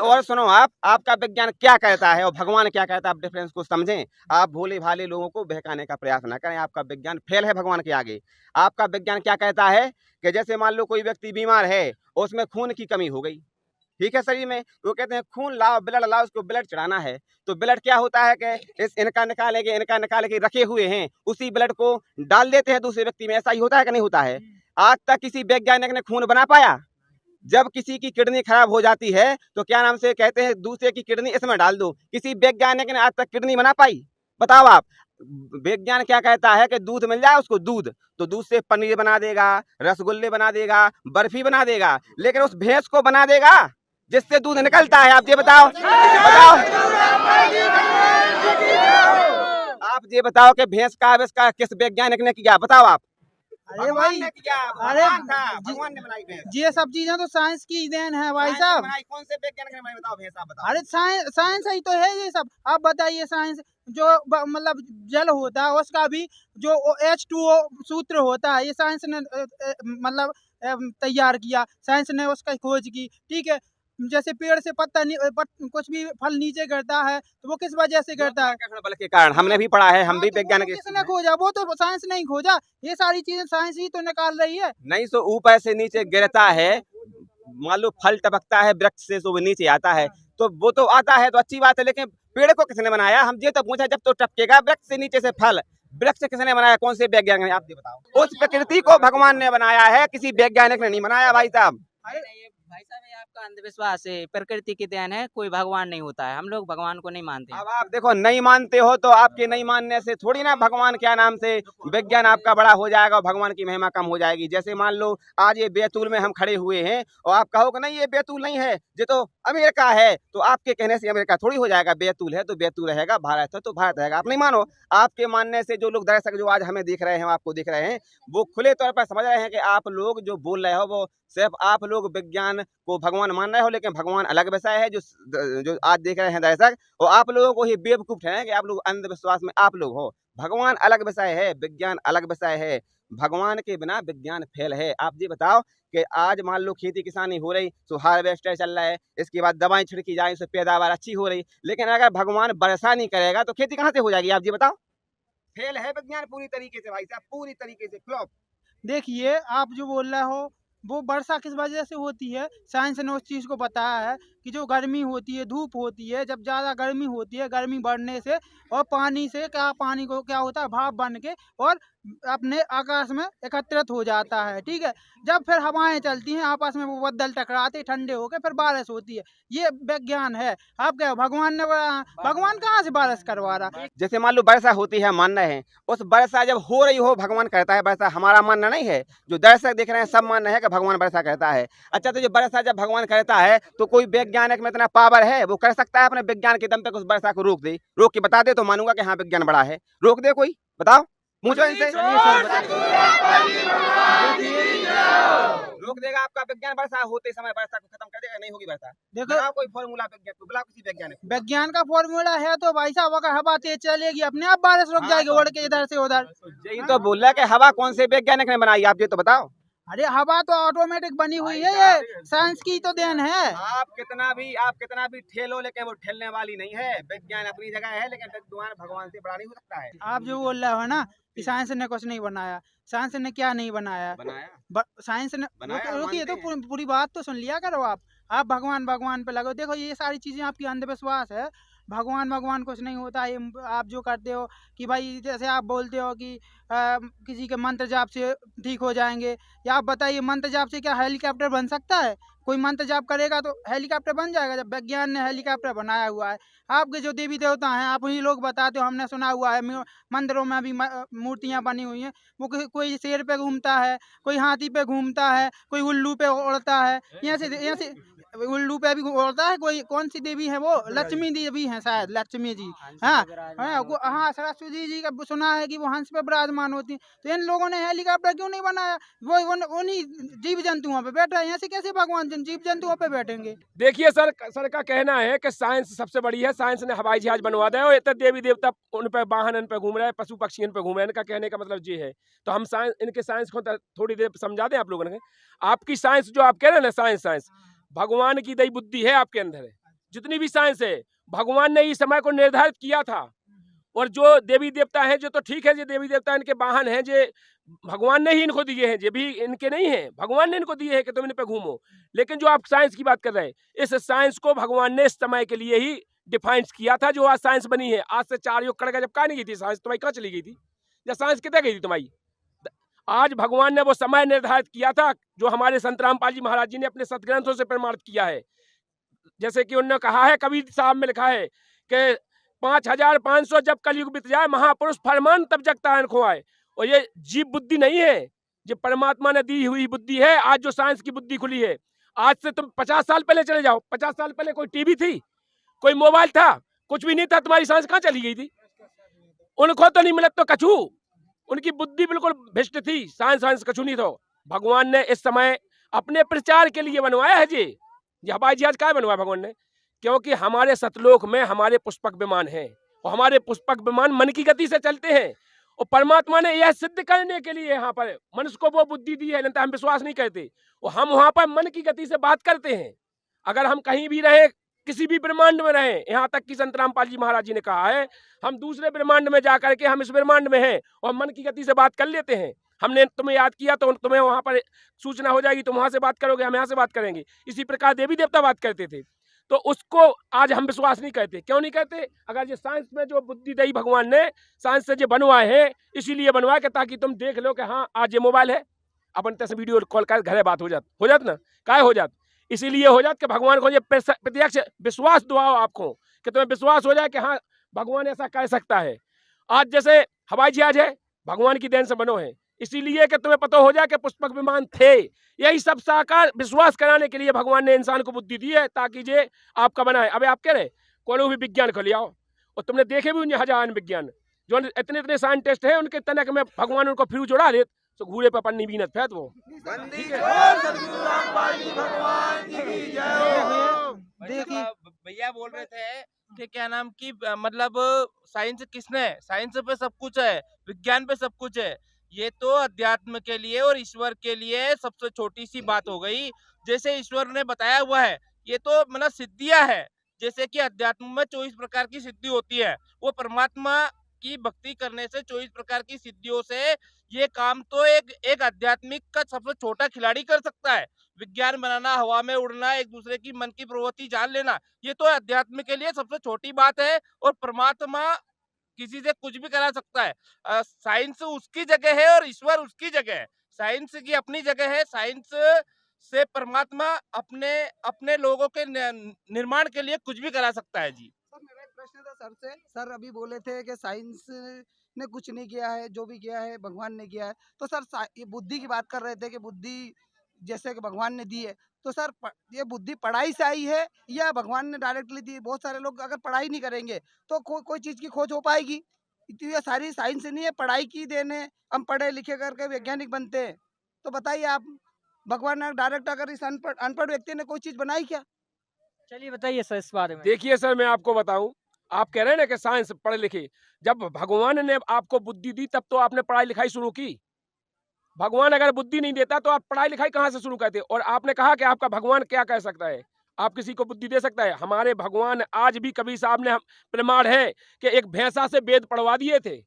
और सुनो आपका विज्ञान क्या कहता है और भगवान क्या कहता है, आप डिफरेंस को समझें। आप भोले भाले लोगों को बहकाने का प्रयास न करें। आपका विज्ञान फेल है भगवान के आगे। आपका विज्ञान क्या कहता है कि जैसे मान लो कोई व्यक्ति बीमार है, उसमें खून की कमी हो गई, ठीक है, शरीर में, वो कहते हैं खून लाओ, ब्लड लाओ, उसको ब्लड चढ़ाना है। तो ब्लड क्या होता है कि इनका निकाल के रखे हुए हैं, उसी ब्लड को डाल देते हैं दूसरे व्यक्ति में। ऐसा ही होता है कि नहीं होता है? आज तक किसी वैज्ञानिक ने खून बना पाया? जब किसी की किडनी खराब हो जाती है तो क्या नाम से कहते हैं, दूसरे की किडनी इसमें डाल दो। किसी वैज्ञानिक ने आज तक किडनी बना पाई? बताओ आप। विज्ञान क्या कहता है कि दूध मिल जाए उसको, दूध, तो दूध से पनीर बना देगा, रसगुल्ले बना देगा, बर्फी बना देगा, लेकिन उस भैंस को बना देगा जिससे दूध निकलता है। आप ये बताओ, आप ये बताओ कि भैंस का आविष्कार किस वैज्ञानिक ने किया? बताओ आप। अरे भाई, अरे भगवान ने बनाई भैंस। ये सब चीजें तो साइंस की देन है भाई साहब। कौन से वैज्ञानिक ने बनाई? बताओ भैंस, आप बताओ। अरे साइंस ही तो है ये सब। आप बताइए, साइंस जो मतलब जल होता है उसका भी जो H2O सूत्र होता है, ये साइंस ने मतलब तैयार किया, साइंस ने उसका खोज की, ठीक है। जैसे पेड़ से पत्ता कुछ भी फल नीचे गिरता है तो वो किस वजह से गिरता है? बल के कारण। हमने भी पढ़ा है, हम भी वैज्ञानिक। किसने खोजा? वो तो साइंस नहीं खोजा, ये सारी चीजें साइंस ही तो निकाल रही है। नहीं तो ऊपर से नीचे गिरता है, मान लो फल टपकता है वृक्ष से, तो वो नीचे आता है, तो वो तो आता है तो अच्छी बात है, लेकिन पेड़ को किसने बनाया? हम ये तो पूछा, जब तो टपकेगा वृक्ष से नीचे से फल, वृक्ष किसने बनाया? कौन से वैज्ञानिक ने? आप ये बताओ। उस प्रकृति को भगवान ने बनाया है, किसी वैज्ञानिक ने नहीं बनाया भाई साहब। भाई साहब ये आपका अंधविश्वास है, प्रकृति की देन है, कोई भगवान नहीं होता है, हम लोग भगवान को नहीं मानते हैं। अब आप देखो नहीं मानते हो तो आपके नहीं मानने से थोड़ी ना भगवान क्या नाम से विज्ञान आपका बड़ा हो जाएगा और भगवान की महिमा कम हो जाएगी। जैसे मान लो आज ये बैतूल में हम खड़े हुए हैं और आप कहोगे नहीं ये बैतूल नहीं है, ये तो अमेरिका है, तो आपके कहने से अमेरिका थोड़ी हो जाएगा। बैतूल है तो बैतूल रहेगा, भारत है तो भारत रहेगा। आप नहीं मानो, आपके मानने से जो लोग दर्शक जो आज हमें देख रहे हैं, आपको देख रहे हैं, वो खुले तौर पर समझ रहे हैं कि आप लोग जो बोल रहे हो वो सिर्फ आप लोग विज्ञान को भगवान मान रहे हो, लेकिन भगवान अलग विषय है। जो आज देख रहे हैं दर्शक, और आप लोगों को ही बेवकूफ ठहराएं कि आप लोग अंधविश्वास में आप लोग हो। भगवान अलग विषय है, विज्ञान अलग विषय है। भगवान के बिना विज्ञान फेल है। आप ये बताओ कि आज मान लो खेती किसानी हो रही तो हार्वेस्टर चल रहा है, इसके बाद दवाएं छिड़की जाए, उससे पैदावार अच्छी हो रही, लेकिन अगर भगवान वर्षा नहीं करेगा तो खेती कहाँ से हो जाएगी? आप ये बताओ। फेल है विज्ञान पूरी तरीके से भाई साहब, पूरी तरीके से फ्लॉप। देखिए आप जो बोल रहे हो वो वर्षा किस वजह से होती है। साइंस ने उस चीज़ को बताया है कि जो गर्मी होती है, धूप होती है, जब ज़्यादा गर्मी होती है, गर्मी बढ़ने से और पानी से पानी को क्या होता है, भाप बन के और अपने आकाश में एकत्रित हो जाता है। ठीक है, जब फिर हवाएं चलती हैं आपस में, वो बदल टकराते ठंडे होकर फिर बारिश होती है। ये विज्ञान है। आप क्या भगवान ने भगवान कहाँ से बारिश करवा रहा? जैसे मान लो वर्षा होती है, मान रहे हैं, उस वर्षा जब हो रही हो भगवान करता है वर्षा, हमारा मानना नहीं है। जो दर्शक देख रहे हैं सब मानना है कि भगवान वर्षा करता है। अच्छा, तो जो वर्षा जब भगवान करता है तो कोई वैज्ञानिक में इतना पावर है, वो कर सकता है अपने विज्ञान के दम पे उस वर्षा को रोक दे? रोक के बता दे तो मानूंगा कि हाँ विज्ञान बड़ा है। रोक दे कोई, बताओ, पूछो इनसे। रोक देगा आपका विज्ञान वर्षा होते समय, वर्षा को खत्म कर देगा, नहीं होगी वर्षा। देखो कोई फॉर्मूला विज्ञान को, बुलाओ किसी वैज्ञानिक। विज्ञान का फॉर्मूला है तो भाई साहब अगर हवा तेज चलेगी अपने आप बारिश रुक जाएगी उड़ के इधर से उधर। यही तो बोल रहा है कि हवा कौन से वैज्ञानिक ने बनाई, आप ये तो बताओ। अरे हवा तो ऑटोमेटिक बनी हुई है, ये साइंस की तो देन है। आप कितना भी ठेलो, लेकिन वो ठेलने वाली नहीं है। विज्ञान अपनी जगह है, लेकिन विद्वान भगवान से बड़ा नहीं हो सकता है। आप जो बोल रहे हो ना कि साइंस ने कुछ नहीं बनाया, साइंस ने क्या नहीं बनाया? साइंस ने रुकिए तो पूरी बात तो सुन लिया करो। आप भगवान भगवान पे लगो। देखो ये सारी चीजें आपकी अंधविश्वास है। भगवान कुछ नहीं होता है। आप जो करते हो कि भाई जैसे आप बोलते हो कि किसी के मंत्र जाप से ठीक हो जाएंगे, या आप बताइए मंत्र जाप से क्या हेलीकॉप्टर बन सकता है? कोई मंत्र जाप करेगा तो हेलीकॉप्टर बन जाएगा? जब विज्ञान ने हेलीकॉप्टर बनाया हुआ है। आपके जो देवी देवता हैं आप उन्हीं लोग बताते हो, हमने सुना हुआ है मंदिरों में भी मूर्तियां बनी हुई हैं। वो कोई शेर पे घूमता है, कोई हाथी पे घूमता है, कोई उल्लू पे उड़ता है, यहाँ से उल्लू पे भी उड़ता है। कोई कौन सी देवी है वो? लक्ष्मी देवी है शायद, लक्ष्मी जी। हाँ सरस्वती जी का सुना है कि वो हंस पे विराजमान होती है। तो इन लोगों ने हेलीकॉप्टर क्यों नहीं बनाया? वो उन्हीं जीव जंतुओं पे बैठा है। यहाँ से कैसे भगवान जीव जंतुओं पे बैठेंगे? देखिए सर का कहना है कि साइंस सबसे बड़ी है, साइंस ने हवाई जहाज बनवा दिया और इतने देवी देवता उन पे वाहन इन पे घूम रहे हैं, पशु पक्षी इन पे घूम रहे हैं। इनका कहने का मतलब ये है। तो हम साइंस, इनके साइंस को थोड़ी देर समझा दें आप लोगों ने। आपकी साइंस जो आप कह रहे हैं ना, साइंस भगवान की दई बुद्धि है आपके अंदर है। जितनी भी साइंस है भगवान ने इस समय को निर्धारित किया था। और जो देवी देवता हैं जो तो ठीक है, जो देवी देवता इनके वाहन हैं, जो भगवान ने ही इनको दिए हैं, ये भी इनके नहीं हैं, भगवान ने इनको दिए हैं कि तुम इन पे घूमो। लेकिन जो आप साइंस की बात कर रहे हैं, इस साइंस को भगवान ने इस समय के लिए ही डिफाइन किया था, जो आज साइंस बनी है। आज से 4 युग कड़का जब कहाँ नहीं गई थी साइंस, तुम्हारी कहाँ चली गई थी? या साइंस कितने गई थी तुम्हारी? आज भगवान ने वो समय निर्धारित किया था जो हमारे संत रामपाल जी महाराज जी ने अपने सतग्रंथों से प्रमाणित किया है। जैसे कि उन्होंने कहा है, कबीर साहब में लिखा है कि 5500 जब कलयुग बीत जाए, महापुरुष फरमान तब जगता है खोआए। और ये जीव बुद्धि नहीं है, ये परमात्मा ने दी हुई बुद्धि है। आज जो साइंस की बुद्धि खुली है, आज से तुम 50 साल पहले चले जाओ। 50 साल पहले कोई टीवी थी, कोई मोबाइल था, कुछ भी नहीं था। तुम्हारी साइंस कहाँ चली गई थी? उनको तो नहीं मिलत तो कछू, उनकी बुद्धि बिल्कुल भ्रष्ट थी। साइंस कछू नहीं था। भगवान ने इस समय अपने प्रचार के लिए बनवाया है जी। हवाई जहाज क्या बनवाया भगवान ने? क्योंकि हमारे सतलोक में हमारे पुष्पक विमान हैं, और हमारे पुष्पक विमान मन की गति से चलते हैं। और परमात्मा ने यह सिद्ध करने के लिए यहाँ पर मनुष्य को वो बुद्धि दी है, नहीं तो हम विश्वास नहीं करते। और हम वहाँ पर मन की गति से बात करते हैं। अगर हम कहीं भी रहे, किसी भी ब्रह्मांड में रहे, यहाँ तक कि संत रामपाल जी महाराज जी ने कहा है, हम दूसरे ब्रह्मांड में जाकर के हम इस ब्रह्मांड में हैं और मन की गति से बात कर लेते हैं। हमने तुम्हें याद किया तो तुम्हें वहाँ पर सूचना हो जाएगी, तुम वहाँ से बात करोगे, हम यहाँ से बात करेंगे। इसी प्रकार देवी देवता बात करते थे। तो उसको आज हम विश्वास नहीं करते। क्यों नहीं करते? अगर ये साइंस में जो बुद्धि दी भगवान ने, साइंस से जो बनवाए हैं, इसीलिए बनवाए कि ताकि तुम देख लो कि हाँ आज ये मोबाइल है, अपन तैसे वीडियो कॉल कर घरे बात हो जात ना, काय हो जात। इसीलिए हो जाता कि भगवान को ये प्रत्यक्ष विश्वास दुआओ आपको, कि तुम्हें विश्वास हो जाए कि हाँ भगवान ऐसा कर सकता है। आज जैसे हवाई जहाज है, भगवान की देन से बनो है, इसीलिए कि तुम्हें पता हो जाए कि पुष्पक विमान थे। यही सब साकार विश्वास कराने के लिए भगवान ने इंसान को बुद्धि दी है, ताकि ये आपका बनाए। अब आप कह रहे कोनो भी विज्ञान को ले आओ, और तुमने देखे भी उन्हें हजार विज्ञान जो इतने इतने साइंटिस्ट हैं, उनके तनक में भगवान उनको फ्यूज उड़ा दे तो घूरे पर पन्नी बीनत फैत वो। देखिए भैया बोल रहे थे कि क्या नाम की मतलब साइंस किसने है? साइंस पे सब कुछ है, विज्ञान पे सब कुछ है। ये तो अध्यात्म के लिए और ईश्वर के लिए सबसे छोटी सी बात हो गई। जैसे ईश्वर ने बताया हुआ है, ये तो मतलब सिद्धियां है। जैसे कि अध्यात्म में 24 प्रकार की सिद्धि होती है, वो परमात्मा की भक्ति करने से 24 प्रकार की सिद्धियों से ये काम तो एक आध्यात्मिक का सबसे छोटा खिलाड़ी कर सकता है। विज्ञान बनाना, हवा में उड़ना, एक दूसरे की मन की प्रवृत्ति जान लेना, ये तो अध्यात्म के लिए सबसे छोटी बात है। और परमात्मा किसी से कुछ भी करा सकता है। साइंस उसकी जगह है और ईश्वर उसकी जगह है। साइंस की अपनी जगह है। साइंस से परमात्मा अपने अपने लोगों के निर्माण के लिए कुछ भी करा सकता है जी। सर मेरा एक प्रश्न था सर से। सर अभी बोले थे कि साइंस ने कुछ नहीं किया है, जो भी किया है भगवान ने किया है। तो सर ये बुद्धि की बात कर रहे थे कि बुद्धि जैसे कि भगवान ने दी है, तो सर ये बुद्धि पढ़ाई से आई है या भगवान ने डायरेक्टली दी? बहुत सारे लोग अगर पढ़ाई नहीं करेंगे तो कोई चीज़ की खोज हो पाएगी? तो ये सारी साइंस नहीं है, पढ़ाई की देन है। हम पढ़े लिखे करके वैज्ञानिक बनते हैं। तो बताइए आप, भगवान ने डायरेक्ट अगर इस अनपढ़ व्यक्ति ने कोई चीज़ बनाई क्या? चलिए बताइए सर इस बारे में। देखिए सर, मैं आपको बताऊं, आप कह रहे हैं ना कि साइंस पढ़े लिखे, जब भगवान ने आपको बुद्धि दी तब तो आपने पढ़ाई लिखाई शुरू की। भगवान अगर बुद्धि नहीं देता तो आप पढ़ाई लिखाई कहाँ से शुरू करते? और आपने कहा कि आपका भगवान क्या कह सकता है, आप किसी को बुद्धि दे सकता है? हमारे भगवान आज भी कबीर साहब ने प्रमाण है कि एक भैंसा से वेद पढ़वा दिए थे।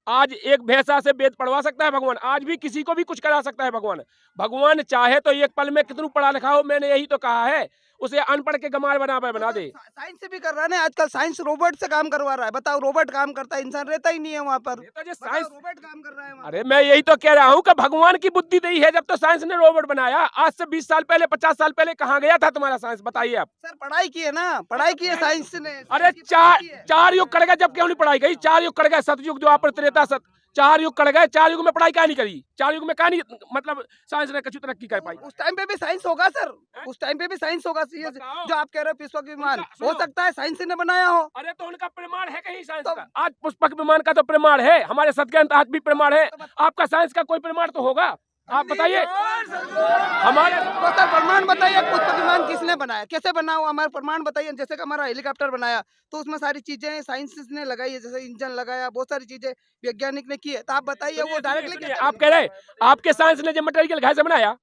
आज एक भैंसा से वेद पढ़वा सकता है भगवान, आज भी किसी को भी कुछ करा सकता है भगवान। भगवान चाहे तो एक पल में कितना पढ़ा लिखा हो, मैंने यही तो कहा है, उसे अनपढ़ के गमार बना दे। साइंस से भी कर रहा है ना आजकल। साइंस रोबोट से काम करवा रहा है। बताओ, रोबोट काम करता है, इंसान रहता ही नहीं है वहाँ पर। तो साइंस रोबोट काम कर रहा है वहाँ। अरे मैं यही तो कह रहा हूँ कि भगवान की बुद्धि दी है, जब तो साइंस ने रोबोट बनाया। आज से 20 साल पहले, 50 साल पहले कहाँ गया था तुम्हारा साइंस? बताइए आप। सर पढ़ाई की है ना, पढ़ाई की है साइंस ने। अरे चार युग कट गए, जब क्यों नहीं पढ़ाई गई? 4 युग कट गए, सतयुग, द्वापर, त्रेता, 4 युग कट गए। 4 युग में पढ़ाई क्या नहीं करी? 4 युग में क्या नहीं, मतलब साइंस ने कुछ तरक्की कर पाई? उस टाइम पे भी साइंस होगा सर, उस टाइम पे भी साइंस होगा। ये जो आप कह रहे हो पुष्पक विमान, हो सकता है साइंस ने बनाया हो। अरे तो उनका प्रमाण है कहीं साइंस का? आज पुष्पक विमान का तो प्रमाण है, हमारे सत्याग्रंथ आज भी प्रमाण है। आपका साइंस का कोई प्रमाण तो होगा, आप बताइए हमारे। तो सर प्रमाण बताइए, पुष्पक विमान किसने बनाया, कैसे बना हुआ? हमारा प्रमाण बताइए। जैसे कि हमारा हेलीकॉप्टर बनाया तो उसमें सारी चीजें साइंस ने लगाई है, जैसे इंजन लगाया, बहुत सारी चीजें वैज्ञानिक ने की है। तो आप बताइए वो डायरेक्टली आप कह रहे आपके साइंस ने जो मटेरियल कैसे बनाया?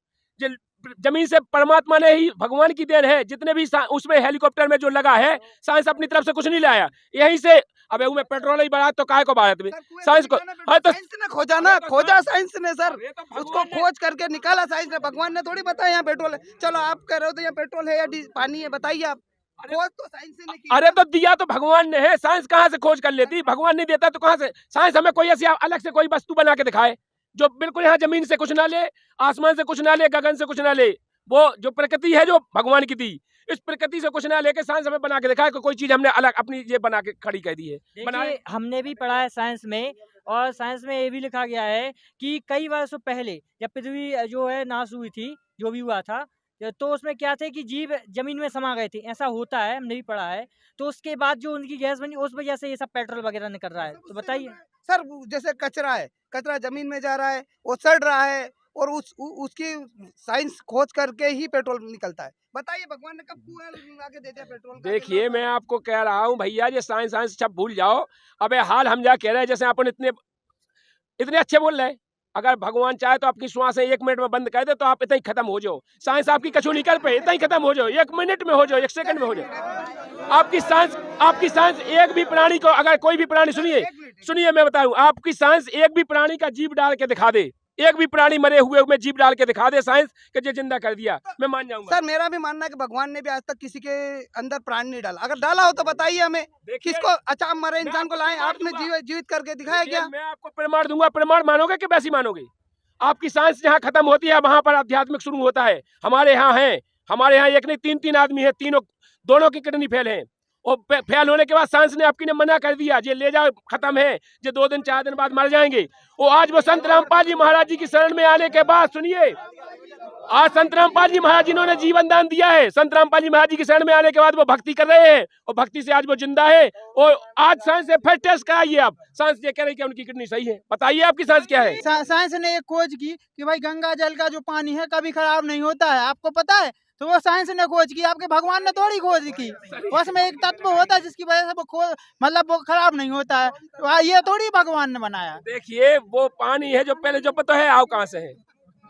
जमीन से परमात्मा ने ही, भगवान की देन है। जितने भी उसमें हेलीकॉप्टर में जो लगा है, साइंस अपनी तरफ से कुछ नहीं लाया, यहीं से। अब उसमें पेट्रोल ही बढ़ा तो काहे को भारत में साइंस को? हाँ तो साइंस ने खोजा ना, खोजा साइंस ने सर, उसको खोज करके निकाला साइंस ने। भगवान ने थोड़ी बताया यहाँ पेट्रोल है। चलो आप कह रहे हो तो यहाँ पेट्रोल है या पानी है, बताइए आप। खोज तो साइंस ने की। अरे तो दिया तो भगवान ने है, साइंस कहाँ से खोज कर लेती? भगवान नहीं देता तो कहाँ से? साइंस हमें कोई ऐसी अलग से कोई वस्तु बना के दिखाए जो बिल्कुल यहाँ जमीन से कुछ ना ले, आसमान से कुछ ना ले, गगन से कुछ ना ले। वो जो प्रकृति है जो भगवान की दी, इस प्रकृति से कुछ ना लेके साइंस हमें बना के दिखाया कि कोई चीज हमने अलग अपनी ये बना के खड़ी कर दी है। देखिए हमने भी पढ़ा है साइंस में, और साइंस में ये भी लिखा गया है कि कई वर्षों पहले जब पृथ्वी जो है नाश हुई थी, जो भी हुआ था, तो उसमें क्या थे कि जीव जमीन में समा गए थे। ऐसा होता है, हमने भी पढ़ा है। तो उसके बाद जो उनकी गैस बनी, उस वजह से ये सब पेट्रोल वगैरह निकल रहा है। तो बताइए सर, जैसे कचरा है, कचरा जमीन में जा रहा है, वो सड़ रहा है, और उसकी साइंस खोज करके ही पेट्रोल निकलता है। बताइए भगवान ने कब कुआं लगा के दे दिया पेट्रोल का? देखिए मैं आपको कह रहा हूँ भैया, ये साइंस सब भूल जाओ। अबे हाल हम जा कह रहे हैं, जैसे अपन इतने अच्छे बोल रहे हैं, अगर भगवान चाहे तो आपकी श्वासें 1 मिनट में बंद कर दे तो आप इतना ही खत्म हो जाओ। साइंस आपकी कछु नहीं कर पाए, इतना ही खत्म हो जाओ। 1 मिनट में हो जाओ, 1 सेकंड में हो जाओ। आपकी साइंस एक भी प्राणी को, अगर कोई भी प्राणी, सुनिए मैं बताऊं, आपकी साइंस एक भी प्राणी का जीव डाल के दिखा दे, एक भी प्राणी मरे हुए में जीव डाल के दिखा दे साइंस कि ये जिंदा कर दिया, मैं मान जाऊंगा। सर मेरा भी मानना है कि भगवान ने भी आज तक किसी के अंदर प्राण नहीं डाला। अगर डाला हो तो बताइए हमें, किसको? अच्छा, मरे इंसान को लाए, आपने जीवित करके दिखाया क्या? मैं आपको प्रमाण दूंगा, प्रमाण मानोगे कि वैसी मानोगे? आपकी साइंस जहाँ खत्म होती है वहां पर आध्यात्मिक शुरू होता है। हमारे यहाँ है, हमारे यहाँ एक नहीं 3-3 आदमी है, तीनों दोनों की किडनी फेल है। और फेल होने के बाद साइंस ने आपकी ने मना कर दिया, ये ले जाओ, खत्म है, ये 2 दिन 4 दिन बाद मर जाएंगे। वो आज वो संत रामपाल जी महाराज जी की शरण में आने के बाद, सुनिए, आज संत रामपाल जी महाराज जिन्होंने जीवन दान दिया है, संत रामपाल जी महाराज जी की शरण में आने के बाद वो भक्ति कर रहे हैं और भक्ति से आज वो जिंदा है। और आज साइंस से फिर टेस्ट कराइए आप, साइंस ये कह रही है कि उनकी किडनी सही है। बताइए आपकी साइंस क्या है? साइंस ने एक खोज की कि भाई गंगा जल का जो पानी है कभी खराब नहीं होता है, आपको पता है? तो वो साइंस ने खोज की, आपके भगवान ने थोड़ी खोज की। उसमें एक तत्व होता है जिसकी वजह से वो मतलब वो खराब नहीं होता है, तो ये थोड़ी भगवान ने बनाया। देखिए वो पानी है जो पहले जो पता है आओ कहाँ से है,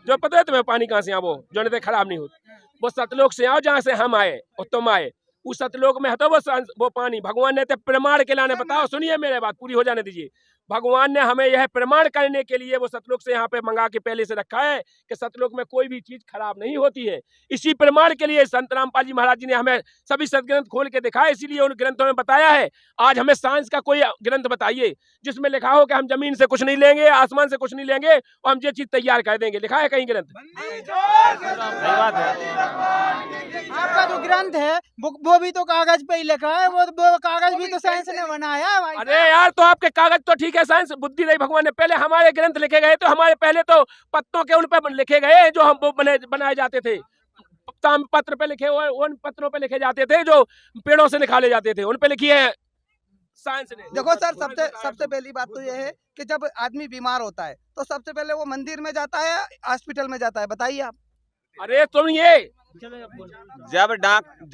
जो पता है तुम्हें पानी कहाँ से आओ, वो जो नहीं खराब नहीं होता, वो सतलोक से आओ जहाँ से हम आए और तुम आए, उस सतलोक में है तो वो पानी भगवान ने प्रमाण के लाने, बताओ, सुनिए मेरे बात पूरी हो जाने दीजिए। भगवान ने हमें यह प्रमाण करने के लिए वो सतलोक से यहाँ पे मंगा के पहले से रखा है कि सतलोक में कोई भी चीज खराब नहीं होती है। इसी प्रमाण के लिए संत रामपाल जी महाराज जी ने हमें सभी सदग्रंथ खोल के दिखाया, इसीलिए उन ग्रंथों में बताया है। आज हमें साइंस का कोई ग्रंथ बताइए जिसमें लिखा हो कि हम जमीन से कुछ नहीं लेंगे, आसमान से कुछ नहीं लेंगे और हम ये चीज तैयार कर देंगे, लिखा है कहीं ग्रंथ? आपका जो ग्रंथ है वो भी तो कागज पे ही लिखा है, वो कागज भी तो साइंस ने बनाया है भाई। अरे यार, तो आपके कागज तो ठीक है, साइंस बुद्धि नहीं भगवान ने। पहले हमारे ग्रंथ लिखे गए तो हमारे पहले तो पत्तों के उन पे लिखे गए जो हम बनाए जाते थे, ताम पत्र पे लिखे हुए, उन पत्रों पे लिखे जाते थे जो पेड़ों से निकाले जाते थे, उन पे लिखी है साइंस ने। देखो सर, सबसे पहली बात तो यह है कि जब आदमी बीमार होता है तो सबसे पहले वो मंदिर में जाता है, हॉस्पिटल में जाता है, बताइए आप। अरे तुम ये जब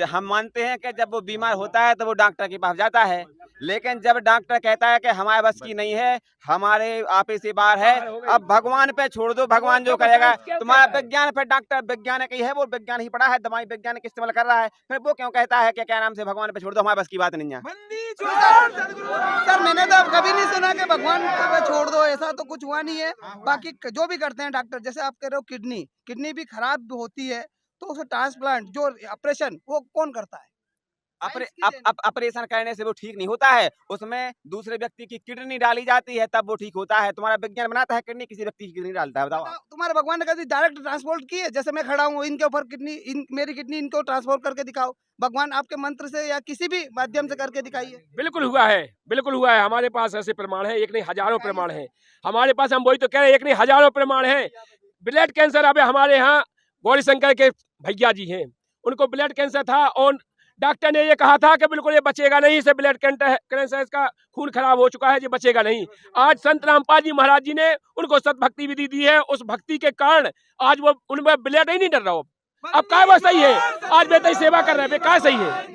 हम मानते हैं कि जब वो बीमार होता है तो वो डॉक्टर के पास जाता है, लेकिन जब डॉक्टर कहता है कि हमारे बस की नहीं है, हमारे आपे से बाहर है, अब भगवान पे छोड़ दो, भगवान जो करेगा। तुम्हारा विज्ञान पे डॉक्टर वैज्ञानिक ही है, वो विज्ञान ही पढ़ा है, दवाई वैज्ञानिक इस्तेमाल कर रहा है, फिर वो क्यों कहता है कि क्या नाम से भगवान पे छोड़ दो, हमारे बस की बात नहीं है। सर मैंने तो कभी नहीं सुना कि भगवान पे छोड़ दो, ऐसा तो कुछ हुआ नहीं है। बाकी जो भी करते हैं डॉक्टर, जैसे आप कह रहे हो किडनी भी खराब होती है तो उसे ट्रांसप्लांट जो ऑपरेशन वो कौन करता है? ऑपरेशन करने से वो ठीक नहीं होता है, उसमें दूसरे व्यक्ति की किडनी डाली जाती है तब वो ठीक होता है। तुम्हारा विज्ञान बनाता है किडनी, किसी व्यक्ति की किडनी डालता है, बताओ। तुम्हारे भगवान ने कभी डायरेक्ट ट्रांसपोर्ट की है? जैसे मैं खड़ा हूँ, इनके ऊपर मेरी किडनी इनको ट्रांसपोर्ट करके दिखाओ, भगवान आपके मंत्र से या किसी भी माध्यम से करके दिखाइए। बिल्कुल हुआ है, बिल्कुल हुआ है, हमारे पास ऐसे प्रमाण है, एक नहीं हजारों प्रमाण है हमारे पास। हम वही तो कह रहे हैं, एक नहीं हजारों प्रमाण है। ब्लड कैंसर अभी हमारे यहाँ गौरीशंकर के भैया जी हैं, उनको ब्लड कैंसर था और डॉक्टर ने ये कहा था कि बिल्कुल ये बचेगा नहीं, इसे ब्लड कैंसर, इसका खून खराब हो चुका है, ये बचेगा नहीं। आज संत रामपाल जी महाराज जी ने उनको सतभक्ति विधि दी है, उस भक्ति के कारण आज वो उनमें ब्लड ही नहीं डर रहा हो। अब क्या वो सही है, आज बेहतर सेवा कर रहे हैं, क्या सही है?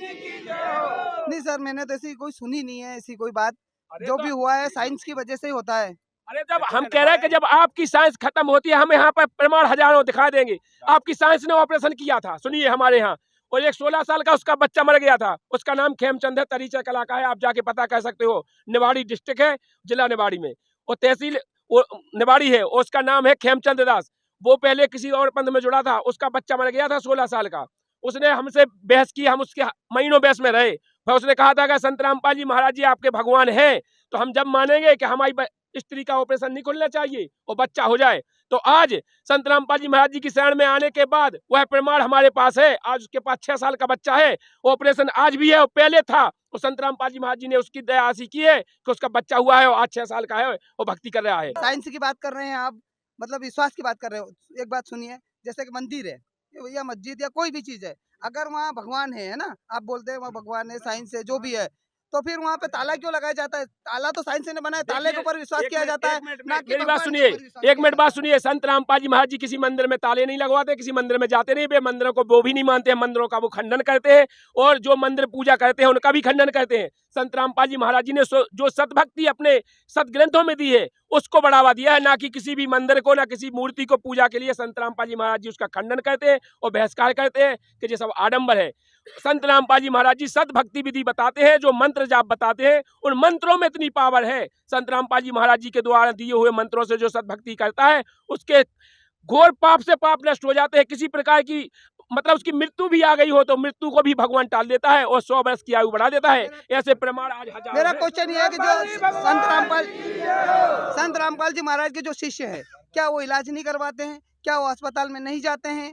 नहीं सर, मैंने तो ऐसी कोई सुनी नहीं है, ऐसी कोई बात। जो भी हुआ है साइंस की वजह से ही होता है। अरे जब हम कह रहे हैं कि जब आपकी साइंस खत्म होती है, हम यहाँ पर प्रमाण हजारों दिखा देंगे। आपकी साइंस ने ऑपरेशन किया था, सुनिए हमारे यहाँ, और एक 16 साल का उसका बच्चा मर गया था, उसका नाम खेमचंद है, तरीचा कला का है, आप जाके पता कर सकते हो। निवाड़ी डिस्ट्रिक्ट है, जिला निवाड़ी में, और तहसील निवाड़ी है, और उसका नाम है खेमचंद दास। वो पहले किसी और पंथ में जुड़ा था, उसका बच्चा मर गया था 16 साल का। उसने हमसे बहस की, हम उसके महीनों बहस में रहे, फिर उसने कहा था कि संत रामपाल जी महाराज जी आपके भगवान हैं, तो हम जब मानेंगे कि हमारी स्त्री का ऑपरेशन नहीं खुलना चाहिए और बच्चा हो जाए। तो आज संत रामपाल जी महाराज जी की शरण में आने के बाद वह प्रमाण हमारे पास है। आज उसके पास 6 साल का बच्चा है, ऑपरेशन आज भी है और पहले था, और संत रामपाल जी महाराज जी ने उसकी दया ऐसी की है कि उसका बच्चा हुआ है और आज 6 साल का है और भक्ति कर रहा है। साइंस की बात कर रहे हैं आप, मतलब विश्वास की बात कर रहे हो। एक बात सुनिए, जैसे कि मंदिर है या मस्जिद या कोई भी चीज है, अगर वहाँ भगवान है ना, आप बोलते हैं वहाँ भगवान है, साइंस है, जो भी है, तो फिर वहाँ पे ताला क्यों लगाया जाता है? ताला तो साइंस ने बनाया, ताले के ऊपर विश्वास किया जाता है। मेरी बात सुनिए, एक मिनट बात सुनिए। संत रामपाल जी महाराज जी किसी मंदिर में ताले नहीं लगवाते, किसी मंदिर में जाते नहीं, वे मंदिरों को वो भी नहीं मानते हैं, मंदिरों का वो खंडन करते हैं, और जो मंदिर पूजा करते हैं उनका भी खंडन करते हैं। संत रामपाल जी महाराज जी ने जो सतभक्ति अपने सदग्रंथों में दी है उसको बढ़ावा दिया है, ना कि किसी भी मंदिर को, ना किसी मूर्ति को पूजा के लिए। संत रामपाल जी महाराज जी उसका खंडन करते हैं और बहिष्कार करते हैं कि ये सब आडंबर है। संत रामपाल जी महाराज जी सतभक्ति विधि बताते हैं, जो मंत्र जाप बताते हैं, उन मंत्रों में इतनी पावर है। संत रामपाल जी महाराज जी के द्वारा दिए हुए मंत्रों से जो सतभक्ति करता है उसके घोर पाप से पाप नष्ट हो जाते हैं। किसी प्रकार की मतलब उसकी मृत्यु भी आ गई हो तो मृत्यु को भी भगवान टाल देता है और 100 वर्ष की आयु बढ़ा देता है। ऐसे प्रमाण आज हजार। मेरा क्वेश्चन ये है कि जो संत रामपाल जी महाराज के जो शिष्य है, क्या वो इलाज नहीं करवाते हैं? क्या वो अस्पताल में नहीं जाते हैं?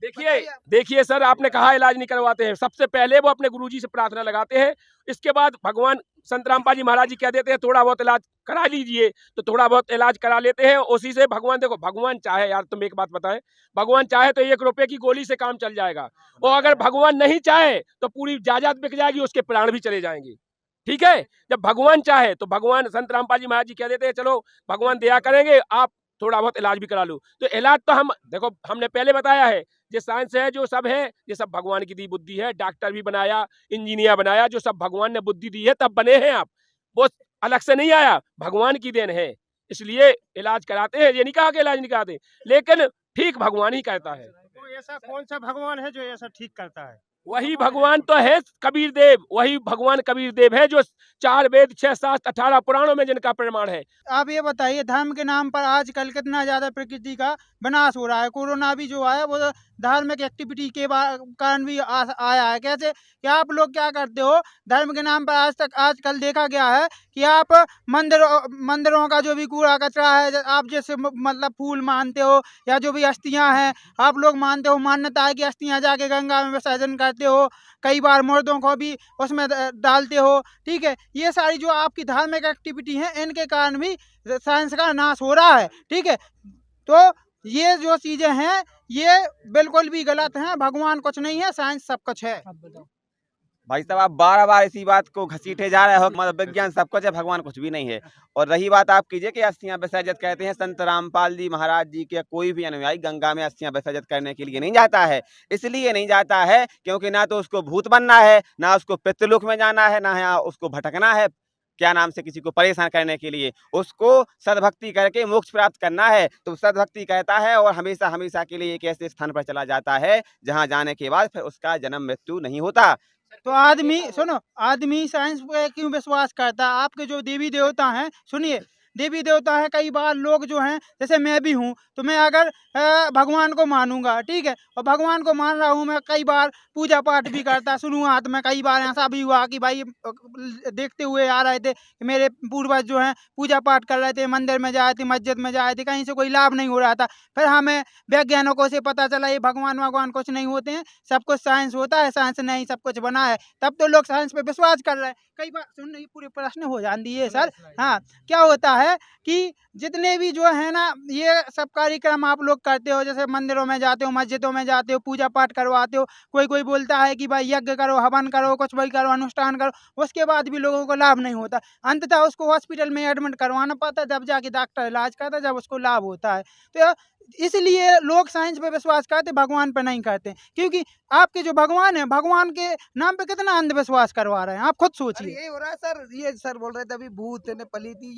देखिए सर, आपने कहा इलाज नहीं करवाते हैं। सबसे पहले वो अपने गुरुजी से प्रार्थना लगाते हैं, इसके बाद भगवान संत रामपाल जी महाराज जी कह देते हैं थोड़ा बहुत इलाज करा लीजिए, तो थोड़ा बहुत इलाज करा लेते हैं। उसी से भगवान, देखो भगवान चाहे, यार तुम एक बात बताएं, भगवान चाहे तो 1 रुपए की गोली से काम चल जाएगा, और अगर भगवान नहीं चाहे तो पूरी जायदाद बिक जाएगी, उसके प्राण भी चले जाएंगे। ठीक है, जब भगवान चाहे तो भगवान संत रामपाल जी महाराज जी कह देते हैं चलो भगवान दया करेंगे, आप थोड़ा बहुत इलाज भी करा लो। तो इलाज तो हम देखो, हमने पहले बताया है, जो साइंस है, जो सब है, ये सब भगवान की दी बुद्धि है। डॉक्टर भी बनाया, इंजीनियर बनाया, जो सब भगवान ने बुद्धि दी है तब बने हैं आप, वो अलग से नहीं आया, भगवान की देन है। इसलिए इलाज कराते हैं, ये नहीं कहा कि इलाज नहीं कराते, लेकिन ठीक भगवान ही कहता है। तो ऐसा कौन सा भगवान है जो ऐसा ठीक करता है? वही भगवान तो है कबीर देव, वही भगवान कबीर देव है जो 4 वेद 6 शास्त्र 18 पुराणों में जिनका प्रमाण है। आप ये बताइए, धर्म के नाम पर आजकल कितना ज्यादा प्रकृति का विनाश हो रहा है। कोरोना भी जो आया वो धार्मिक एक्टिविटी के कारण भी आया है। कैसे कि आप लोग क्या करते हो, धर्म के नाम पर आजकल देखा गया है कि आप मंदिरों का जो भी कूड़ा कचरा है, आप जैसे मतलब फूल मानते हो या जो भी अस्थियां हैं आप लोग मानते हो, मान्यता है कि अस्थियां जाके गंगा में विसर्जन करते हो, कई बार मुर्दों को भी उसमें डालते हो। ठीक है, ये सारी जो आपकी धार्मिक एक्टिविटी है, इनके कारण भी साइंस का नाश हो रहा है। ठीक है, तो ये जो चीजें हैं ये बिल्कुल भी गलत हैं। भगवान कुछ नहीं है, साइंस सब कुछ है। भाई साहब, आप बार इसी बात को घसीटे जा रहे हो, मतलब विज्ञान सब कुछ है, भगवान कुछ भी नहीं है। और रही बात आप कीजिए कि अस्थियां विसर्जित कहते हैं, संत रामपाल जी महाराज जी के कोई भी अनुयायी गंगा में अस्थियां विसर्जित करने के लिए नहीं जाता है। इसलिए नहीं जाता है क्योंकि ना तो उसको भूत बनना है, ना उसको पितृलोक में जाना है, ना उसको भटकना है क्या नाम से किसी को परेशान करने के लिए, उसको सद्भक्ति करके मोक्ष प्राप्त करना है। तो सद्भक्ति कहता है और हमेशा हमेशा के लिए एक ऐसे स्थान पर चला जाता है जहां जाने के बाद फिर उसका जन्म मृत्यु नहीं होता। तो आदमी सुनो, आदमी साइंस पे क्यों विश्वास करता है? आपके जो देवी देवता हैं, सुनिए, देवी देवता है, कई बार लोग जो हैं, जैसे मैं भी हूँ, तो मैं अगर भगवान को मानूंगा, ठीक है, और भगवान को मान रहा हूँ, मैं कई बार पूजा पाठ भी करता शुरुआत में। कई बार ऐसा भी हुआ कि भाई देखते हुए आ रहे थे कि मेरे पूर्वज जो हैं पूजा पाठ कर रहे थे, मंदिर में जाए थे, मस्जिद में जाए थे, कहीं से कोई लाभ नहीं हो रहा था। फिर हमें वैज्ञानिकों से पता चला ये भगवान कुछ नहीं होते हैं, सब कुछ साइंस होता है, साइंस ने ही सब कुछ बना है। तब तो लोग साइंस पे विश्वास कर रहे हैं। कई बार सुन, पूरे प्रश्न हो जाती है सर। हाँ, क्या होता है कि जितने भी जो है ना ये सब कार्यक्रम आप लोग करते हो, जैसे मंदिरों में जाते हो, मस्जिदों में जाते हो, पूजा पाठ करवाते हो, कोई बोलता है कि भाई यज्ञ करो, हवन करो, कुछ भी करो, अनुष्ठान करो, उसके बाद भी लोगों को लाभ नहीं होता। अंततः उसको हॉस्पिटल में एडमिट करवाना पड़ता है, जब जाके डॉक्टर इलाज करता है, जब उसको लाभ होता है। तो इसलिए लोग साइंस पे विश्वास करते, भगवान पे नहीं करते। क्योंकि आपके जो भगवान है, भगवान के नाम पे कितना अंधविश्वास करवा रहे हैं, आप खुद सोचिए। यही हो रहा है सर। ये सर बोल रहे थे अभी भूत ने पली थी,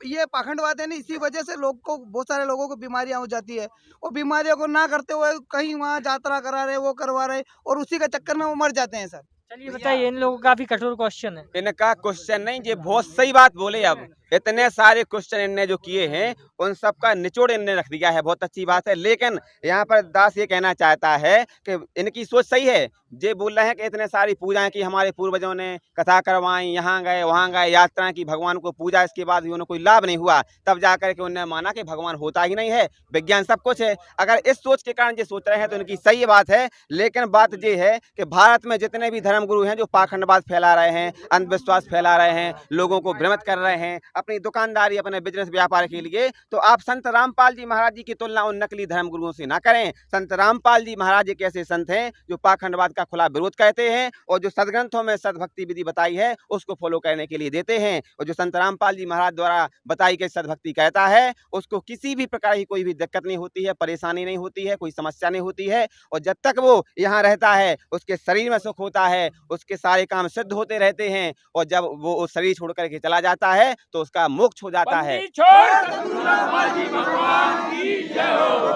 ये पाखंडवाद है ना, इसी वजह से लोग को, बहुत सारे लोगों को बीमारियां हो जाती है। वो बीमारियों को ना करते हुए कहीं वहाँ यात्रा करा रहे, वो करवा रहे, और उसी के चक्कर में वो मर जाते हैं सर। चलिए बताइए, इन लोगों का काफी कठोर क्वेश्चन है। इनका क्वेश्चन नहीं, ये बहुत सही बात बोले। अब इतने सारे क्वेश्चन इनने जो किए हैं उन सब का निचोड़ इनने रख दिया है, बहुत अच्छी बात है। लेकिन यहाँ पर दास ये कहना चाहता है कि इनकी सोच सही है। ये बोल रहे हैं कि इतने सारी पूजाएं की, हमारे पूर्वजों ने कथा करवाई, यहाँ गए वहाँ गए, यात्राएं की, भगवान को पूजा, इसके बाद भी उन्हें कोई लाभ नहीं हुआ। तब जाकर के उन्होंने माना कि भगवान होता ही नहीं है, विज्ञान सब कुछ है। अगर इस सोच के कारण ये सोच रहे हैं तो इनकी सही बात है। लेकिन बात ये है कि भारत में जितने भी धर्मगुरु हैं जो पाखंडवाद फैला रहे हैं, अंधविश्वास फैला रहे हैं, लोगों को भ्रमित कर रहे हैं अपनी दुकानदारी, अपने बिजनेस व्यापार के लिए, तो आप संत रामपाल जी महाराज जी की तुलना उन नकली धर्मगुरुओं से ना करें। संत रामपाल जी महाराज एक ऐसे संत हैं जो पाखंडवाद का खुला विरोध कहते हैं और जो सदग्रंथों में सद्भक्ति विधि बताई है उसको फॉलो करने के लिए देते हैं। और जो संत रामपाल जी महाराज द्वारा बताई गई सद्भक्ति कहता है उसको किसी भी प्रकार की कोई भी दिक्कत नहीं होती है, परेशानी नहीं होती है, कोई समस्या नहीं होती है। और जब तक वो यहाँ रहता है उसके शरीर में सुख होता है, उसके सारे काम सिद्ध होते रहते हैं। और जब वो उस शरीर छोड़ करके चला जाता है तो उसका मोक्ष हो जाता है।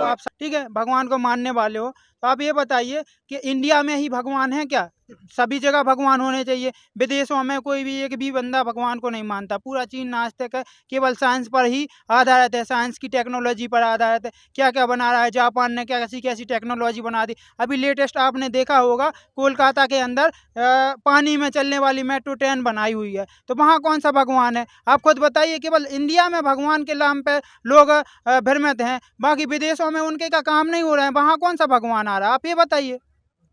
आप ठीक है, भगवान को मानने वाले हो, तो आप ये बताइए कि इंडिया में ही भगवान है क्या? सभी जगह भगवान होने चाहिए। विदेशों में कोई भी एक भी बंदा भगवान को नहीं मानता। पूरा चीन नास्तिक है, केवल साइंस पर ही आधारित है, साइंस की टेक्नोलॉजी पर आधारित है। क्या-क्या बना रहा है जापान ने, कैसी-कैसी टेक्नोलॉजी बना दी। अभी लेटेस्ट आपने देखा होगा कोलकाता के अंदर पानी में चलने वाली मेट्रो ट्रेन बनाई हुई है। तो वहाँ कौन-सा भगवान है? आप खुद बताइए। केवल इंडिया में भगवान के नाम पे लोग भ्रमित हैं, बाकी विदेशों में उनके का काम नहीं हो रहा है। वहाँ कौन-सा भगवान आ रहा है? आप ये बताइए।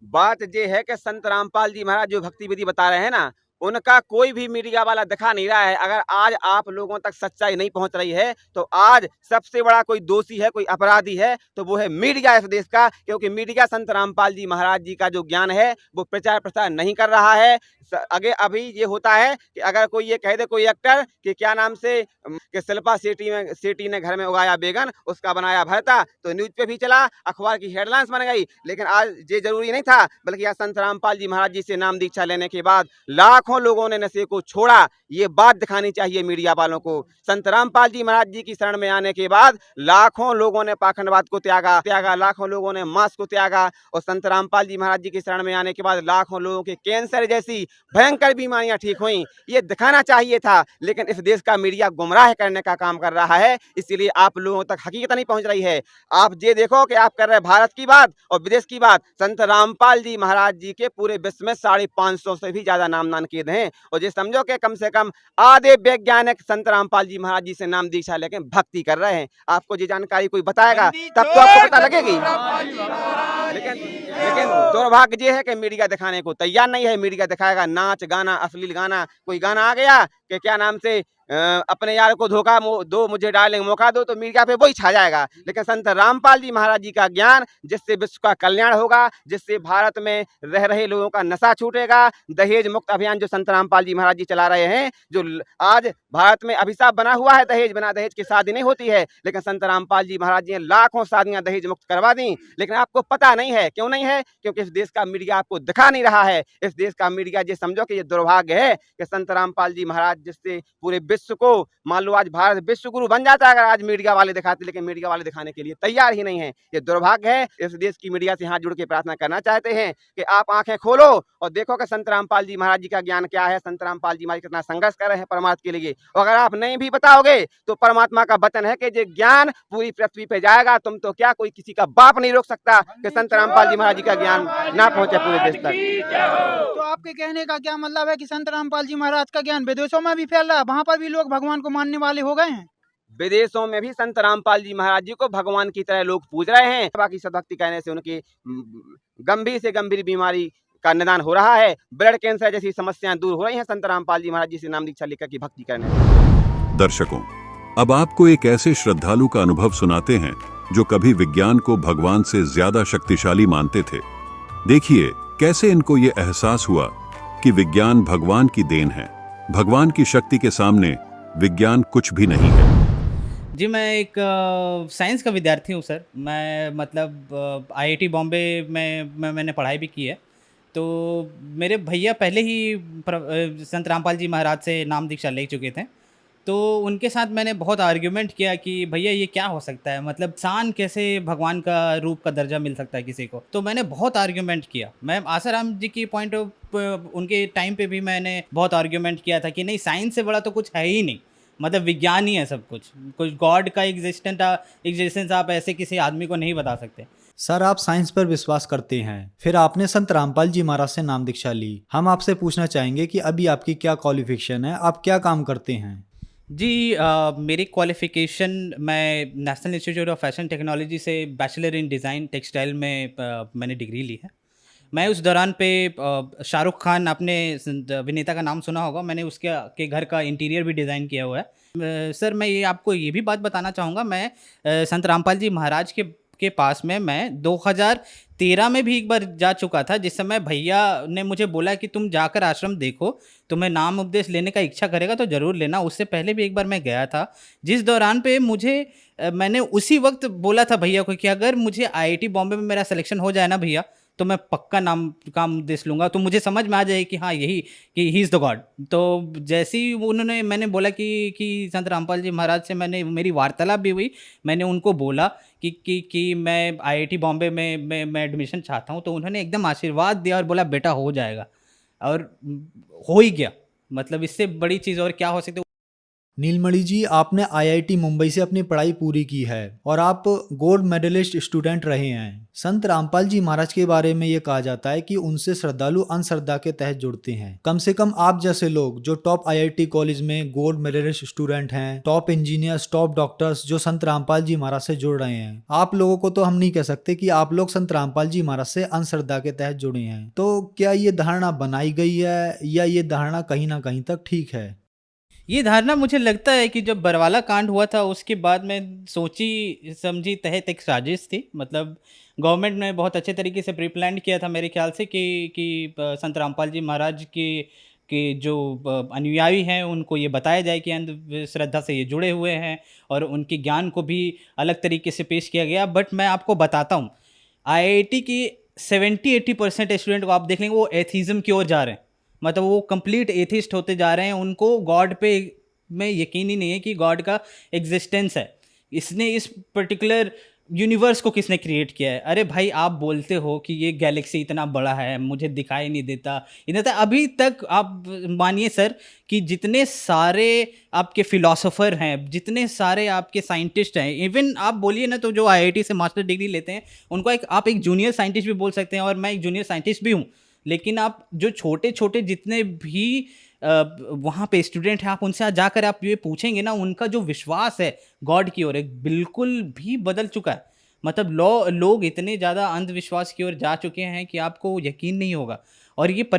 बात ये है कि संत रामपाल जी महाराज जो भक्ति विधि बता रहे हैं ना, उनका कोई भी मीडिया वाला दिखा नहीं रहा है। अगर आज आप लोगों तक सच्चाई नहीं पहुंच रही है तो आज सबसे बड़ा कोई दोषी है, कोई अपराधी है तो वो है मीडिया इस देश का। क्योंकि मीडिया संत रामपाल जी महाराज जी का जो ज्ञान है वो प्रचार प्रसार नहीं कर रहा है। आगे अभी ये होता है कि अगर कोई ये कह दे, कोई एक्टर कि क्या नाम से कि शिल्पा शेट्टी ने घर में उगाया बैगन, उसका बनाया भरता, तो न्यूज पे भी चला, अखबार की हेडलाइंस बन गई। लेकिन आज ये जरूरी नहीं था, बल्कि आज संत रामपाल जी महाराज जी से नाम दीक्षा लेने के बाद लाखों लोगों ने नशे को छोड़ा। ये बात दिखानी चाहिए मीडिया वालों को। संत रामपाल जी महाराज जी की शरण में आने के बाद लाखों लोगों ने पाखंडवाद को त्यागा, लाखों लोगों ने मांस को त्यागा। और संत रामपाल जी महाराज जी की शरण में आने के बाद लाखों लोगों के कैंसर जैसी भयंकर बीमारियां ठीक हुई। ये दिखाना चाहिए था, लेकिन इस देश का मीडिया गुमराह करने का काम कर रहा है। इसीलिए आप लोगों तक हकीकत नहीं पहुंच रही है। आप ये देखो कि आप कर रहे भारत की बात और विदेश की बात। संत रामपाल जी महाराज जी के पूरे विश्व में 550 से भी ज्यादा नाम नानकीद हैं। और ये समझो कि कम से कम आधे वैज्ञानिक संत रामपाल जी महाराज जी से नाम दीक्षा लेके भक्ति कर रहे हैं। आपको ये जानकारी कोई बताएगा तब तो आपको पता लगेगी। लेकिन दुर्भाग्य ये है कि मीडिया दिखाने को तैयार नहीं है। मीडिया दिखाएगा नाच गाना, अश्लील गाना। कोई गाना आ गया कि क्या नाम से अपने यार को धोखा दो, मुझे डार्लिंग मौका दो, तो मीडिया पे वही छा जाएगा। लेकिन संत रामपाल जी महाराज जी का ज्ञान, जिससे विश्व का कल्याण होगा, जिससे भारत में रह रहे लोगों का नशा छूटेगा, दहेज मुक्त अभियान जो संत रामपाल जी महाराज जी चला रहे हैं, जो आज भारत में अभिशाप बना हुआ है, दहेज बिना दहेज की शादी नहीं होती है। लेकिन संत रामपाल जी महाराज जी ने लाखों शादियां दहेज मुक्त करवा दी। लेकिन आपको पता नहीं है, क्यों नहीं है? क्योंकि इस देश का मीडिया आपको दिखा नहीं रहा है। इस देश का मीडिया ये समझो कि ये दुर्भाग्य है कि संत रामपाल जी महाराज जिससे पूरे विश्व को, मान लो आज भारत विश्व गुरु बन जाता है अगर आज मीडिया वाले दिखाते, लेकिन मीडिया वाले दिखाने के लिए तैयार ही नहीं है। ये दुर्भाग्य है। इस देश की मीडिया से हाथ जोड़ के प्रार्थना करना चाहते हैं कि आप आंखें खोलो और देखो कि संत रामपाल जी महाराज जी का ज्ञान क्या है, संत रामपाल जी महाराज कितना संघर्ष कर रहे हैं परमात्मा के लिए। और अगर आप नहीं भी बताओगे तो परमात्मा का वचन है कि ये ज्ञान पूरी पृथ्वी पे जाएगा। तुम तो क्या, कोई किसी का बाप नहीं रोक सकता कि संत रामपाल जी महाराज जी का ज्ञान ना पहुंचे पूरे देश तक। तो आपके कहने का क्या मतलब है कि संत रामपाल जी महाराज का ज्ञान विदेशों में भी फैल रहा है? वहाँ पर भी लोग भगवान को मानने वाले हो गए हैं? विदेशों में भी संत रामपाल जी महाराज जी को भगवान की तरह लोग पूज रहे हैं। बाकी सदभक्ति कहने से उनकी गंभीर से गंभीर बीमारी का निदान हो रहा है। ब्लड कैंसर जैसी समस्याएं दूर हो रही हैं संत रामपाल जी महाराज जी से नाम दीक्षा लेकर की भक्ति करने से। दर्शकों, अब आपको एक ऐसे श्रद्धालु का अनुभव सुनाते हैं जो कभी विज्ञान को भगवान से ज्यादा शक्तिशाली मानते थे। देखिए कैसे इनको ये एहसास हुआ कि विज्ञान भगवान की देन है। भगवान की शक्ति के सामने विज्ञान कुछ भी नहीं है। जी, मैं एक साइंस का विद्यार्थी हूँ सर। मैं मतलब आईआईटी बॉम्बे में मैंने पढ़ाई भी की है। तो मेरे भैया पहले ही संत रामपाल जी महाराज से नाम दीक्षा ले चुके थे। तो उनके साथ मैंने बहुत आर्ग्यूमेंट किया कि भैया ये क्या हो सकता है, मतलब इंसान कैसे भगवान का रूप का दर्जा मिल सकता है किसी को। तो मैंने बहुत आर्ग्यूमेंट किया। मैं आसाराम जी की पॉइंट ऑफ उनके टाइम पे भी मैंने बहुत आर्ग्यूमेंट किया था कि नहीं, साइंस से बड़ा तो कुछ है ही नहीं, मतलब विज्ञान ही है सब कुछ गॉड का एग्जिस्टेंस आप ऐसे किसी आदमी को नहीं बता सकते। सर, आप साइंस पर विश्वास करते हैं, फिर आपने संत रामपाल जी महाराज से नाम दीक्षा ली। हम आपसे पूछना चाहेंगे कि अभी आपकी क्या क्वालिफिकेशन है, आप क्या काम करते हैं? जी, मेरी क्वालिफ़िकेशन, मैं national institute of fashion technology से बैचलर इन डिज़ाइन टेक्सटाइल में मैंने डिग्री ली है। मैं उस दौरान पे शाहरुख खान, आपने अभिनेता का नाम सुना होगा, मैंने उसके घर का इंटीरियर भी डिज़ाइन किया हुआ है। सर, मैं ये आपको ये भी बात बताना चाहूँगा, मैं संत रामपाल जी महाराज के पास में मैं 2013 में भी एक बार जा चुका था, जिस समय भैया ने मुझे बोला कि तुम जाकर आश्रम देखो, तुम्हें नाम उपदेश लेने का इच्छा करेगा तो ज़रूर लेना। उससे पहले भी एक बार मैं गया था, जिस दौरान पे मैंने उसी वक्त बोला था भैया को कि अगर मुझे आईआईटी बॉम्बे में मेरा सिलेक्शन हो जाए ना भैया, तो मैं पक्का नाम काम देश लूँगा, तो मुझे समझ में आ जाए कि हाँ यही, कि ही इज़ द गॉड। तो जैसे ही उन्होंने, मैंने बोला कि संत रामपाल जी महाराज से मेरी वार्तालाप भी हुई, मैंने उनको बोला कि मैं आईआईटी बॉम्बे में मैं एडमिशन चाहता हूँ, तो उन्होंने एकदम आशीर्वाद दिया और बोला बेटा हो जाएगा, और हो ही गया। मतलब इससे बड़ी चीज़ और क्या हो सकती है। नीलमणि जी, आपने आईआईटी मुंबई से अपनी पढ़ाई पूरी की है और आप गोल्ड मेडलिस्ट स्टूडेंट रहे हैं। संत रामपाल जी महाराज के बारे में ये कहा जाता है कि उनसे श्रद्धालु अंधश्रद्धा के तहत जुड़ते हैं। कम से कम आप जैसे लोग जो टॉप आईआईटी कॉलेज में गोल्ड मेडलिस्ट स्टूडेंट हैं, टॉप इंजीनियर्स, टॉप डॉक्टर्स जो संत रामपाल जी महाराज से जुड़ रहे हैं, आप लोगों को तो हम नहीं कह सकते कि आप लोग संत रामपाल जी महाराज से अंधश्रद्धा के तहत जुड़े हैं। तो क्या ये धारणा बनाई गई है या ये धारणा कहीं ना कहीं तक ठीक है? ये धारणा, मुझे लगता है कि जब बरवाला कांड हुआ था उसके बाद में सोची समझी तहत एक साजिश थी। मतलब गवर्नमेंट ने बहुत अच्छे तरीके से प्री प्लान किया था मेरे ख्याल से कि संत रामपाल जी महाराज के जो अनुयायी हैं उनको ये बताया जाए कि अंधश्रद्धा से ये जुड़े हुए हैं, और उनके ज्ञान को भी अलग तरीके से पेश किया गया। बट मैं आपको बताता हूँ, आईआईटी की 70-80% स्टूडेंट को आप देख लेंगे वो एथीज़म की ओर जा रहे हैं। मतलब वो कंप्लीट एथिस्ट होते जा रहे हैं, उनको गॉड पे में यकीन ही नहीं है कि गॉड का एग्जिस्टेंस है। इसने इस पर्टिकुलर यूनिवर्स को किसने क्रिएट किया है? अरे भाई, आप बोलते हो कि ये गैलेक्सी इतना बड़ा है, मुझे दिखाई नहीं देता, इतना था। अभी तक आप मानिए सर कि जितने सारे आपके फिलोसोफर हैं, जितने सारे आपके साइंटिस्ट हैं, इवन आप बोलिए ना तो जो आईआईटी से मास्टर डिग्री लेते हैं उनको आप एक जूनियर साइंटिस्ट भी बोल सकते हैं, और मैं एक जूनियर साइंटिस्ट भी हूँ। लेकिन आप जो छोटे छोटे जितने भी वहाँ पे स्टूडेंट हैं, आप उनसे जाकर आप ये पूछेंगे ना, उनका जो विश्वास है गॉड की ओर एक बिल्कुल भी बदल चुका है। मतलब लोग इतने ज़्यादा अंधविश्वास की ओर जा चुके हैं कि आपको यकीन नहीं होगा। और ये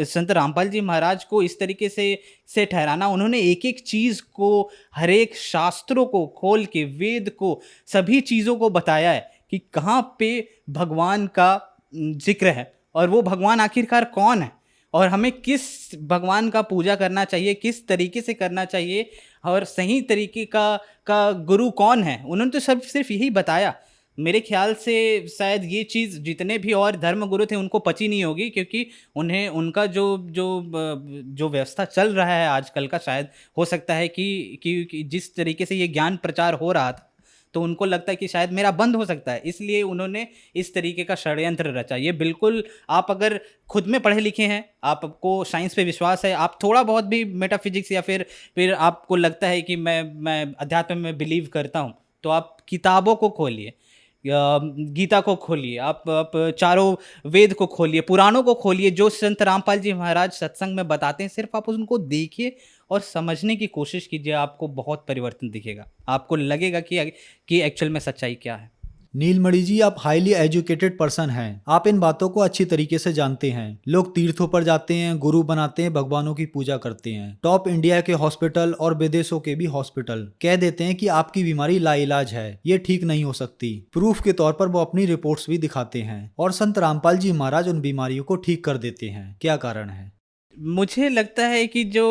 संत रामपाल जी महाराज को इस तरीके से ठहराना, उन्होंने एक एक चीज़ को, हर एक शास्त्रों को खोल के, वेद को, सभी चीज़ों को बताया है कि कहाँ पे भगवान का जिक्र है और वो भगवान आखिरकार कौन है, और हमें किस भगवान का पूजा करना चाहिए, किस तरीके से करना चाहिए, और सही तरीके का गुरु कौन है। उन्होंने तो सिर्फ यही बताया। मेरे ख्याल से शायद ये चीज़ जितने भी और धर्म गुरु थे उनको पची नहीं होगी, क्योंकि उन्हें उनका जो व्यवस्था चल रहा है आजकल का, शायद हो सकता है कि जिस तरीके से ये ज्ञान प्रचार हो रहा था तो उनको लगता है कि शायद मेरा बंद हो सकता है, इसलिए उन्होंने इस तरीके का षड्यंत्र रचा। ये बिल्कुल, आप अगर खुद में पढ़े लिखे हैं, आपको साइंस पे विश्वास है, आप थोड़ा बहुत भी मेटाफिजिक्स या फिर आपको लगता है कि मैं अध्यात्म में बिलीव करता हूँ, तो आप किताबों को खोलिए, गीता को खोलिए, आप चारों वेद को खोलिए, पुराणों को खोलिए, जो संत रामपाल जी महाराज सत्संग में बताते हैं, सिर्फ आप उनको देखिए और समझने की कोशिश कीजिए, आपको बहुत परिवर्तन दिखेगा। आपको लगेगा कि एक्चुअल में सच्चाई क्या है। नीलमणि जी, आप हाईली एजुकेटेड पर्सन हैं, आप इन बातों को अच्छी तरीके से जानते हैं। लोग तीर्थों पर जाते हैं, गुरु बनाते हैं, भगवानों की पूजा करते हैं। टॉप इंडिया के हॉस्पिटल और विदेशों के भी हॉस्पिटल कह देते हैं कि आपकी बीमारी लाइलाज है, ये ठीक नहीं हो सकती। प्रूफ के तौर पर वो अपनी रिपोर्ट्स भी दिखाते हैं, और संत रामपाल जी महाराज उन बीमारियों को ठीक कर देते हैं। क्या कारण है? मुझे लगता है कि जो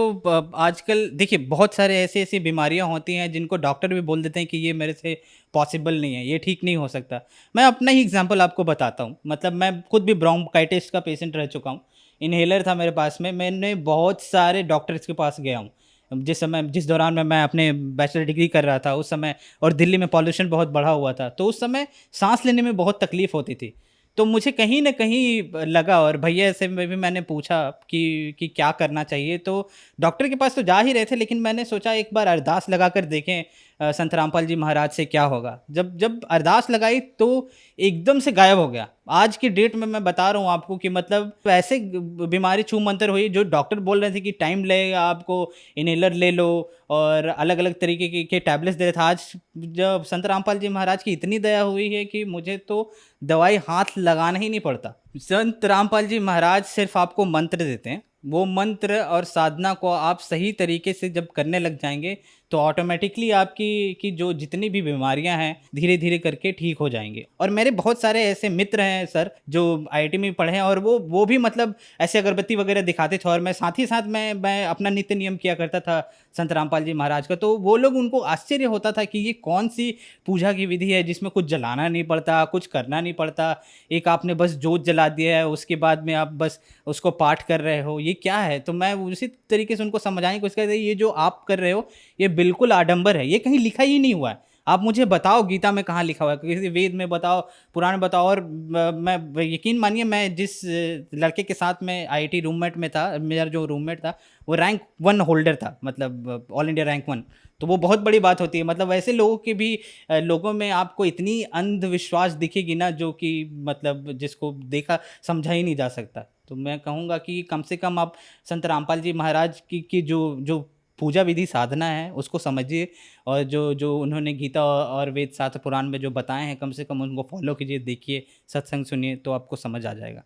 आजकल देखिए, बहुत सारे ऐसी बीमारियां होती हैं जिनको डॉक्टर भी बोल देते हैं कि ये मेरे से पॉसिबल नहीं है, ये ठीक नहीं हो सकता। मैं अपना ही एग्जांपल आपको बताता हूँ। मतलब मैं खुद भी ब्रोंकाइटिस का पेशेंट रह चुका हूँ। इन्हेलर था मेरे पास में, मैंने बहुत सारे डॉक्टर्स के पास गया हूँ जिस दौरान मैं अपने बैचलर डिग्री कर रहा था उस समय, और दिल्ली में पॉल्यूशन बहुत बढ़ा हुआ था, तो उस समय सांस लेने में बहुत तकलीफ होती थी। तो मुझे कहीं ना कहीं लगा, और भैया से भी मैंने पूछा कि क्या करना चाहिए। तो डॉक्टर के पास तो जा ही रहे थे, लेकिन मैंने सोचा एक बार अरदास लगा कर देखें संत रामपाल जी महाराज से क्या होगा। जब अरदास लगाई तो एकदम से गायब हो गया। आज की डेट में मैं बता रहा हूँ आपको कि मतलब ऐसे बीमारी छू मंतर हुई, जो डॉक्टर बोल रहे थे कि टाइम लगेगा, आपको इनहेलर ले लो और अलग अलग तरीके के टैबलेट्स दे रहे थे। आज जब संत रामपाल जी महाराज की इतनी दया हुई है कि मुझे तो दवाई हाथ लगाना ही नहीं पड़ता। संत रामपाल जी महाराज सिर्फ आपको मंत्र देते हैं, वो मंत्र और साधना को आप सही तरीके से जब करने लग जाएंगे तो ऑटोमेटिकली आपकी की जो जितनी भी बीमारियां हैं धीरे धीरे करके ठीक हो जाएंगे। और मेरे बहुत सारे ऐसे मित्र हैं सर जो आईआईटी में पढ़े हैं, और वो भी मतलब ऐसे अगरबत्ती वगैरह दिखाते थे, और मैं साथ ही साथ मैं अपना नित्य नियम किया करता था संत रामपाल जी महाराज का। तो वो लोग, उनको आश्चर्य होता था कि ये कौन सी पूजा की विधि है जिसमें कुछ जलाना नहीं पड़ता, कुछ करना नहीं पड़ता, एक आपने बस जोत जला दिया है, उसके बाद में आप बस उसको पाठ कर रहे हो, ये क्या है। तो मैं उसी तरीके से उनको समझाने की कोशिश करता, ये जो आप कर रहे हो ये बिल्कुल आडंबर है, ये कहीं लिखा ही नहीं हुआ है। आप मुझे बताओ गीता में कहाँ लिखा हुआ है, किसी वेद में बताओ, पुराण में बताओ। और मैं यकीन मानिए, मैं जिस लड़के के साथ में आईआईटी रूममेट में था, मेरा जो रूममेट था वो रैंक 1 होल्डर था, मतलब ऑल इंडिया रैंक 1। तो वो बहुत बड़ी बात होती है। मतलब ऐसे लोगों के भी लोगों में आपको इतनी अंधविश्वास दिखेगी ना, जो कि मतलब जिसको देखा समझा ही नहीं जा सकता। तो मैं कहूँगा कि कम से कम आप संत रामपाल जी महाराज की जो पूजा विधि साधना है उसको समझिए, और जो उन्होंने गीता और वेद शास्त्र पुराण में जो बताए हैं, कम से कम उनको फॉलो कीजिए, देखिए, सत्संग सुनिए, तो आपको समझ आ जाएगा।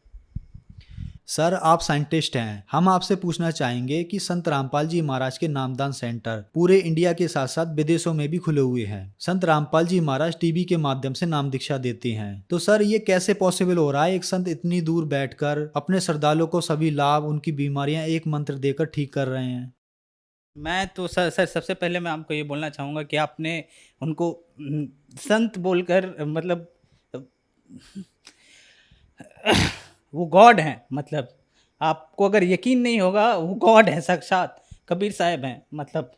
सर, आप साइंटिस्ट हैं, हम आपसे पूछना चाहेंगे कि संत रामपाल जी महाराज के नामदान सेंटर पूरे इंडिया के साथ साथ विदेशों में भी खुले हुए हैं। संत रामपाल जी महाराज टीवी के माध्यम से नाम दीक्षा देते हैं। तो सर, ये कैसे पॉसिबल हो रहा है, एक संत इतनी दूर बैठकर अपने श्रद्धालुओं को सभी लाभ, उनकी बीमारियां एक मंत्र देकर ठीक कर रहे हैं? मैं तो सर सबसे पहले मैं आपको ये बोलना चाहूँगा कि आपने उनको संत बोलकर, मतलब वो गॉड हैं। मतलब आपको अगर यकीन नहीं होगा, वो गॉड है, साक्षात कबीर साहब हैं। मतलब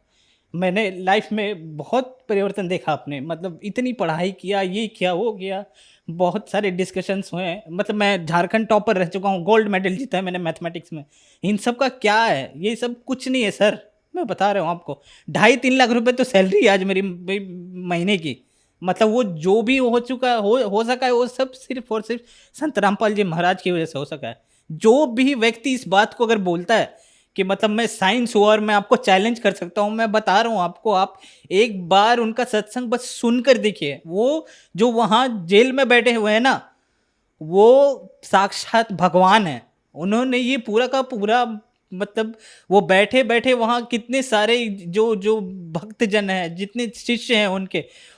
मैंने लाइफ में बहुत परिवर्तन देखा आपने, मतलब इतनी पढ़ाई किया, ये किया, वो किया, बहुत सारे डिस्कशंस हुए हैं। मतलब मैं झारखंड टॉपर रह चुका हूँ, गोल्ड मेडल जीता है मैंने मैथमेटिक्स में। इन सब का क्या है, ये सब कुछ नहीं है सर, मैं बता रहा हूँ आपको। 2.5-3 लाख रुपए तो सैलरी है आज मेरी महीने की। मतलब वो जो भी हो चुका हो सका है, वो सब सिर्फ और सिर्फ संत रामपाल जी महाराज की वजह से हो सका है। जो भी व्यक्ति इस बात को अगर बोलता है कि मतलब मैं साइंस हूँ और मैं आपको चैलेंज कर सकता हूँ, मैं बता रहा हूँ आपको, आप एक बार उनका सत्संग बस सुनकर देखिए। वो जो वहाँ जेल में बैठे हुए हैं ना, वो साक्षात भगवान है। उन्होंने ये पूरा का पूरा, मतलब वो बैठे बैठे वहाँ कितने सारे जो भक्तजन हैं, जितने शिष्य हैं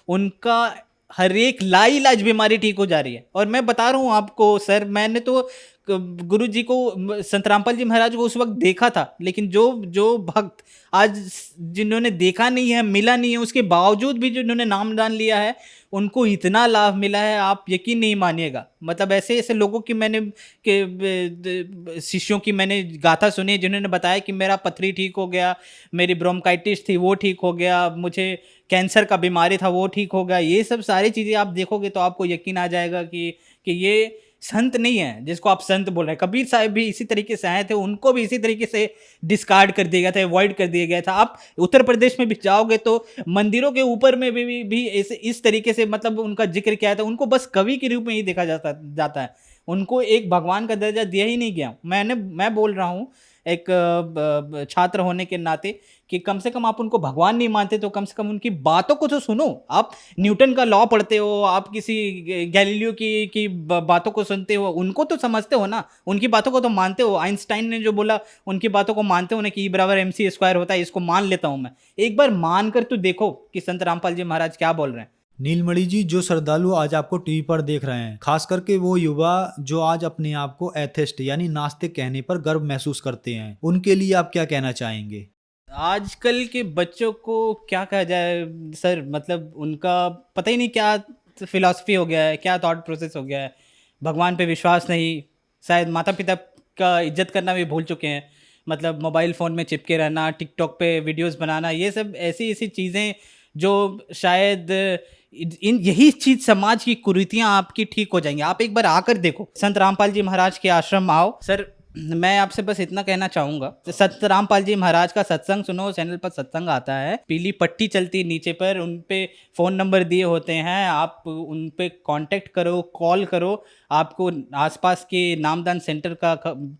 उनका हर एक लाइलाज बीमारी ठीक हो जा रही है। और मैं बता रहा हूँ आपको सर, मैंने तो गुरु जी को, संत रामपाल जी महाराज को उस वक्त देखा था, लेकिन जो भक्त आज जिन्होंने देखा नहीं है, मिला नहीं है, उसके बावजूद भी जिन्होंने नामदान लिया है, उनको इतना लाभ मिला है, आप यकीन नहीं मानिएगा। मतलब ऐसे ऐसे लोगों की शिष्यों की मैंने गाथा सुनी, जिन्होंने बताया कि मेरा पथरी ठीक हो गया, मेरी ब्रोंकाइटिस थी वो ठीक हो गया, मुझे कैंसर का बीमारी था वो ठीक हो गया। ये सब सारी चीज़ें आप देखोगे तो आपको यकीन आ जाएगा कि ये संत नहीं है जिसको आप संत बोल रहे हैं। कबीर साहब भी इसी तरीके से आए थे, उनको भी इसी तरीके से डिस्कार्ड कर दिया गया था, अवॉइड कर दिया गया था। आप उत्तर प्रदेश में भी जाओगे तो मंदिरों के ऊपर में भी इस तरीके से मतलब उनका जिक्र किया था। उनको बस कवि के रूप में ही देखा जाता है, उनको एक भगवान का दर्जा दिया ही नहीं गया। मैं बोल रहा हूँ एक छात्र होने के नाते कि कम से कम आप उनको भगवान नहीं मानते तो कम से कम उनकी बातों को तो सुनो। आप न्यूटन का लॉ पढ़ते हो, आप किसी गैलीलियो की बातों को सुनते हो, उनको तो समझते हो ना, उनकी बातों को तो मानते हो। आइंस्टाइन ने जो बोला उनकी बातों को मानते हो ना कि E=mc² होता है, इसको मान लेता हूँ मैं। एक बार मान कर तो देखो कि संत रामपाल जी महाराज क्या बोल रहे हैं। नीलमणि जी, जो श्रद्धालु आज आपको टीवी पर देख रहे हैं, खास करके वो युवा जो आज अपने आप को एथिस्ट यानी नास्तिक कहने पर गर्व महसूस करते हैं, उनके लिए आप क्या कहना चाहेंगे? आजकल के बच्चों को क्या कहा जाए सर, मतलब उनका पता ही नहीं क्या फिलॉसफी हो गया है, क्या थॉट प्रोसेस हो गया है। भगवान पे विश्वास नहीं, शायद माता पिता का इज्जत करना भी भूल चुके हैं। मतलब मोबाइल फ़ोन में चिपके रहना, टिकटॉक पे वीडियोस बनाना, ये सब ऐसी चीज़ें जो शायद यही चीज़ समाज की कुरीतियाँ आपकी ठीक हो जाएंगी। आप एक बार आकर देखो, संत रामपाल जी महाराज के आश्रम आओ। सर मैं आपसे बस इतना कहना चाहूँगा, संत रामपाल जी महाराज का सत्संग सुनो। चैनल पर सत्संग आता है, पीली पट्टी चलती नीचे पर, उन पे फ़ोन नंबर दिए होते हैं, आप उन पे कांटेक्ट करो, कॉल करो, आपको आसपास के नामदान सेंटर का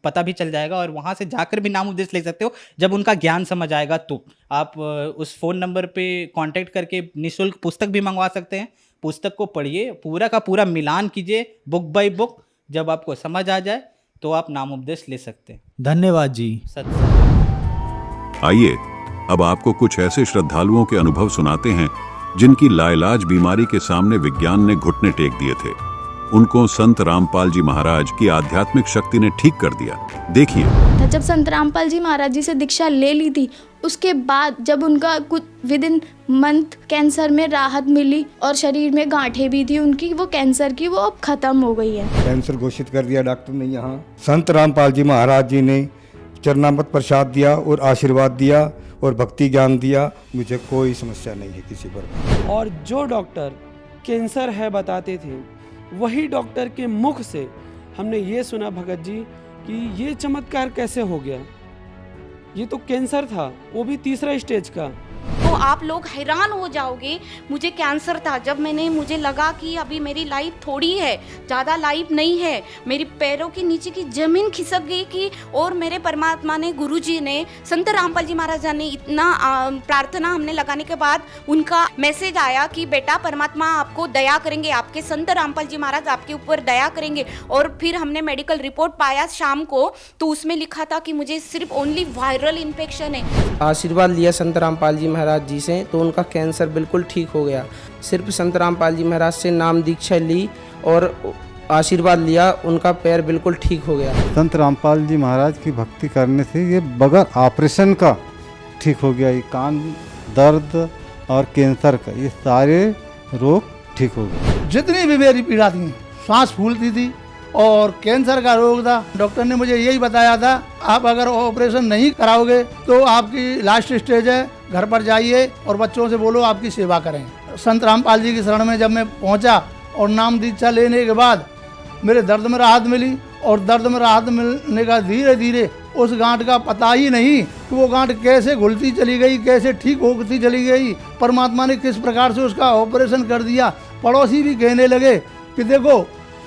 पता भी चल जाएगा और वहाँ से जाकर भी नाम उपदेश ले सकते हो। जब उनका ज्ञान समझ आएगा तो आप उस फ़ोन नंबर पे कांटेक्ट करके निःशुल्क पुस्तक भी मंगवा सकते हैं। पुस्तक को पढ़िए, पूरा का पूरा मिलान कीजिए बुक बाय बुक। जब आपको समझ आ जाए तो आप नाम उपदेश ले सकते हैं। धन्यवाद जी। आइए अब आपको कुछ ऐसे श्रद्धालुओं के अनुभव सुनाते हैं जिनकी लाइलाज बीमारी के सामने विज्ञान ने घुटने टेक दिए थे। उनको संत रामपाल जी महाराज की आध्यात्मिक शक्ति ने ठीक कर दिया। देखिए, जब संत रामपाल जी महाराज जी से दीक्षा ले ली थी, उसके बाद जब उनका कुछ विद इन मंथ कैंसर में राहत मिली और शरीर में गांठें भी थी उनकी, वो कैंसर की, वो अब खत्म हो गई है। कैंसर घोषित कर दिया डॉक्टर ने यहाँ। संत रामपाल जी महाराज जी ने चरणामृत प्रसाद दिया और आशीर्वाद दिया और भक्ति ज्ञान दिया। मुझे कोई समस्या नहीं है किसी पर। और जो डॉक्टर कैंसर है बताते थे, वही डॉक्टर के मुख से हमने ये सुना भगत जी कि ये चमत्कार कैसे हो गया। ये तो कैंसर था, वो भी 3रा स्टेज का। तो आप लोग हैरान हो जाओगे। मुझे कैंसर था, जब मुझे लगा कि अभी मेरी लाइफ थोड़ी है, ज़्यादा लाइफ नहीं है, मेरी पैरों के नीचे की ज़मीन खिसक गई कि, और मेरे परमात्मा ने, गुरुजी ने, संत रामपाल जी महाराज ने इतना प्रार्थना हमने लगाने के बाद उनका मैसेज आया कि बेटा परमात्मा आपको दया करेंगे, आपके संत रामपाल जी महाराज आपके ऊपर दया करेंगे। और फिर हमने मेडिकल रिपोर्ट पाया शाम को, तो उसमें लिखा था कि मुझे सिर्फ ओनली वायरल इन्फेक्शन है। आशीर्वाद लिया संत रामपाल जी महाराज जी से, तो उनका कैंसर बिल्कुल ठीक हो गया। सिर्फ संत रामपाल जी महाराज से नाम दीक्षा ली और आशीर्वाद लिया, उनका पैर बिल्कुल ठीक हो गया। संत रामपाल जी महाराज की भक्ति करने से ये बगैर ऑपरेशन का ठीक हो गया। ये कान दर्द और कैंसर का, ये सारे रोग ठीक हो गए। जितनी भी मेरी पीड़ा थी, सांस फूलती थी और कैंसर का रोग था, डॉक्टर ने मुझे यही बताया था, आप अगर ऑपरेशन नहीं कराओगे तो आपकी लास्ट स्टेज है, घर पर जाइए और बच्चों से बोलो आपकी सेवा करें। संत रामपाल जी की शरण में जब मैं पहुंचा और नाम दीक्षा लेने के बाद मेरे दर्द में राहत मिली, और दर्द में राहत मिलने का धीरे धीरे उस गांठ का पता ही नहीं कि वो गांठ कैसे घुलती चली गई, कैसे ठीक होती चली गई। परमात्मा ने किस प्रकार से उसका ऑपरेशन कर दिया। पड़ोसी भी कहने लगे कि देखो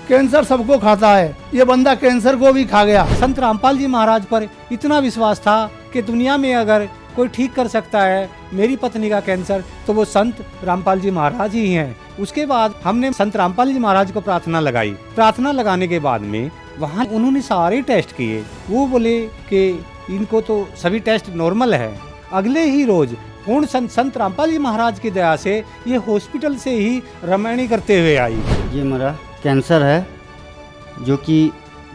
कैंसर सबको खाता है, ये बंदा कैंसर को भी खा गया। संत रामपाल जी महाराज पर इतना विश्वास था कि दुनिया में अगर कोई ठीक कर सकता है मेरी पत्नी का कैंसर, तो वो संत रामपाल जी महाराज ही हैं। उसके बाद हमने संत रामपाल जी महाराज को प्रार्थना लगाई। प्रार्थना लगाने के बाद में वहाँ उन्होंने सारे टेस्ट किए। वो बोले कि इनको तो सभी टेस्ट नॉर्मल है। अगले ही रोज पूर्ण संत रामपाल जी महाराज की दया से ये हॉस्पिटल से ही रमणी करते हुए आई। ये मेरा कैंसर है, जो कि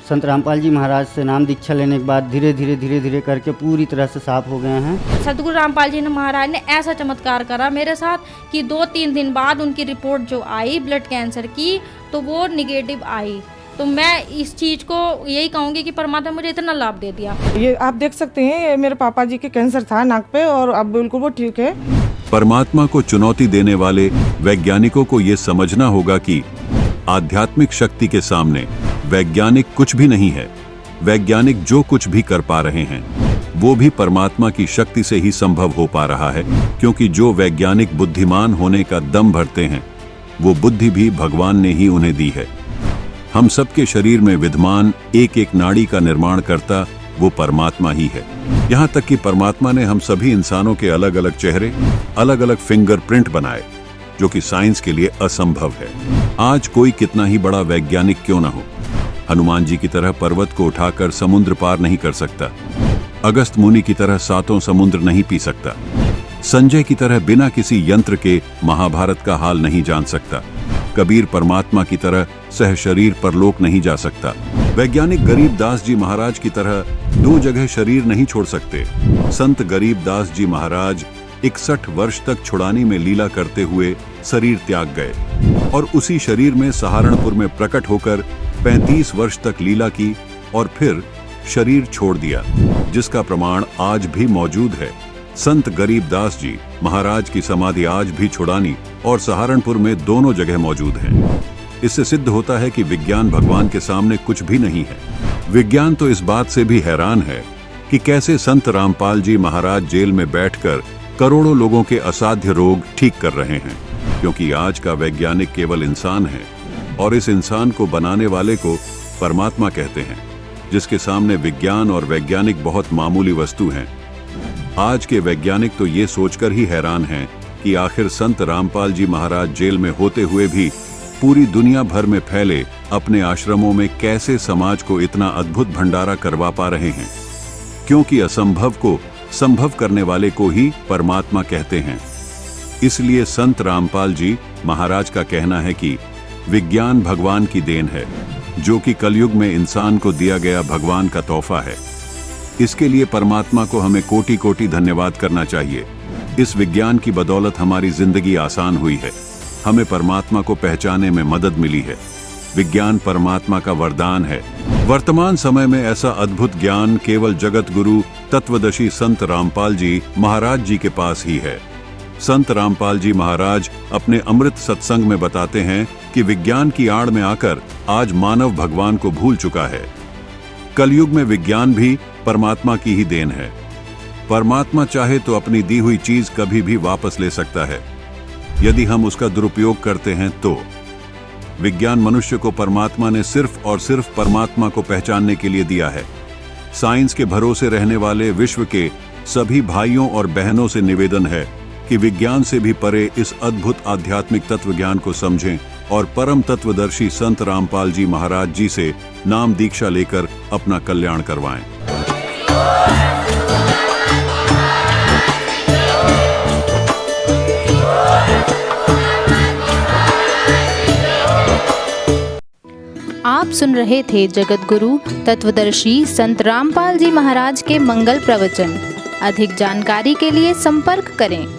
संत रामपाल जी महाराज से नाम दीक्षा लेने के बाद धीरे धीरे करके पूरी तरह से साफ हो गए हैं। सतगुरु रामपाल जी महाराज ने ऐसा चमत्कार करा मेरे साथ कि 2-3 दिन बाद उनकी रिपोर्ट जो आई ब्लड कैंसर की, तो वो निगेटिव आई। तो मैं इस चीज़ को यही कहूँगी कि परमात्मा मुझे इतना लाभ दे दिया। ये आप देख सकते हैं, ये मेरे पापा जी के कैंसर था नाक पे, और अब बिल्कुल वो ठीक है। परमात्मा को चुनौती देने वाले वैज्ञानिकों को ये समझना होगा कि आध्यात्मिक शक्ति के सामने वैज्ञानिक कुछ भी नहीं है। वैज्ञानिक जो कुछ भी कर पा रहे हैं वो भी परमात्मा की शक्ति से ही संभव हो पा रहा है, क्योंकि जो वैज्ञानिक बुद्धिमान होने का दम भरते हैं वो बुद्धि भी भगवान ने ही उन्हें दी है। हम सबके शरीर में विद्यमान एक एक नाड़ी का निर्माण करता वो परमात्मा ही है। यहाँ तक कि परमात्मा ने हम सभी इंसानों के अलग अलग चेहरे, अलग अलग फिंगरप्रिंट बनाए, जो कि साइंस के लिए असंभव है। आज कोई कितना ही बड़ा वैज्ञानिक क्यों ना हो, हनुमान जी की तरह पर्वत को उठाकर समुद्र पार नहीं कर सकता, अगस्त मुनि की तरह 7 समुद्र नहीं पी सकता, संजय की तरह बिना किसी यंत्र के महाभारत का हाल नहीं जान सकता, कबीर परमात्मा की तरह सह शरीर परलोक नहीं जा सकता, वैज्ञानिक गरीबदास जी महाराज की तरह 2 जगह शरीर नहीं छोड़ सकते। संत गरीबदास जी महाराज 61 वर्ष तक छुड़ानी में लीला करते हुए शरीर त्याग गए और उसी शरीर में सहारनपुर में प्रकट होकर 35 वर्ष तक लीला की और फिर शरीर छोड़ दिया, जिसका प्रमाण आज भी मौजूद है। संत गरीबदास जी महाराज की समाधि आज भी छुड़ानी और सहारनपुर में दोनों जगह मौजूद है। इससे सिद्ध होता है कि विज्ञान भगवान के सामने कुछ भी नहीं है। विज्ञान तो इस बात से भी हैरान है कि कैसे संत रामपाल जी महाराज जेल में बैठकर करोड़ों लोगों के असाध्य रोग ठीक कर रहे हैं, क्योंकि आज का वैज्ञानिक केवल इंसान है और इस इंसान को बनाने वाले को परमात्मा कहते हैं, जिसके सामने विज्ञान और वैज्ञानिक बहुत मामूली वस्तु हैं। आज के वैज्ञानिक तो ये सोचकर ही हैरान हैं कि आखिर संत रामपाल जी महाराज जेल में होते हुए भी पूरी दुनिया भर में फैले अपने आश्रमों में कैसे समाज को इतना अद्भुत भंडारा करवा पा रहे हैं, क्योंकि असंभव को संभव करने वाले को ही परमात्मा कहते हैं। इसलिए संत रामपाल जी महाराज का कहना है कि विज्ञान भगवान की देन है, जो कि कलयुग में इंसान को दिया गया भगवान का तोहफा है। इसके लिए परमात्मा को हमें कोटि कोटि धन्यवाद करना चाहिए। इस विज्ञान की बदौलत हमारी जिंदगी आसान हुई है, हमें परमात्मा को पहचानने में मदद मिली है। विज्ञान परमात्मा का वरदान है। वर्तमान समय में ऐसा अद्भुत ज्ञान केवल जगत गुरु तत्वदर्शी संत रामपाल जी महाराज जी के पास ही है। संत रामपाल जी महाराज अपने अमृत सत्संग में बताते हैं कि विज्ञान की आड़ में आकर आज मानव भगवान को भूल चुका है। कलयुग में विज्ञान भी परमात्मा की ही देन है। परमात्मा चाहे तो अपनी दी हुई चीज कभी भी वापस ले सकता है, यदि हम उसका दुरुपयोग करते हैं तो। विज्ञान मनुष्य को परमात्मा ने सिर्फ और सिर्फ परमात्मा को पहचानने के लिए दिया है। साइंस के भरोसे रहने वाले विश्व के सभी भाइयों और बहनों से निवेदन है कि विज्ञान से भी परे इस अद्भुत आध्यात्मिक तत्व ज्ञान को समझें और परम तत्वदर्शी संत रामपाल जी महाराज जी से नाम दीक्षा लेकर अपना कल्याण करवाएं। आप सुन रहे थे जगत गुरु तत्वदर्शी संत रामपाल जी महाराज के मंगल प्रवचन। अधिक जानकारी के लिए संपर्क करें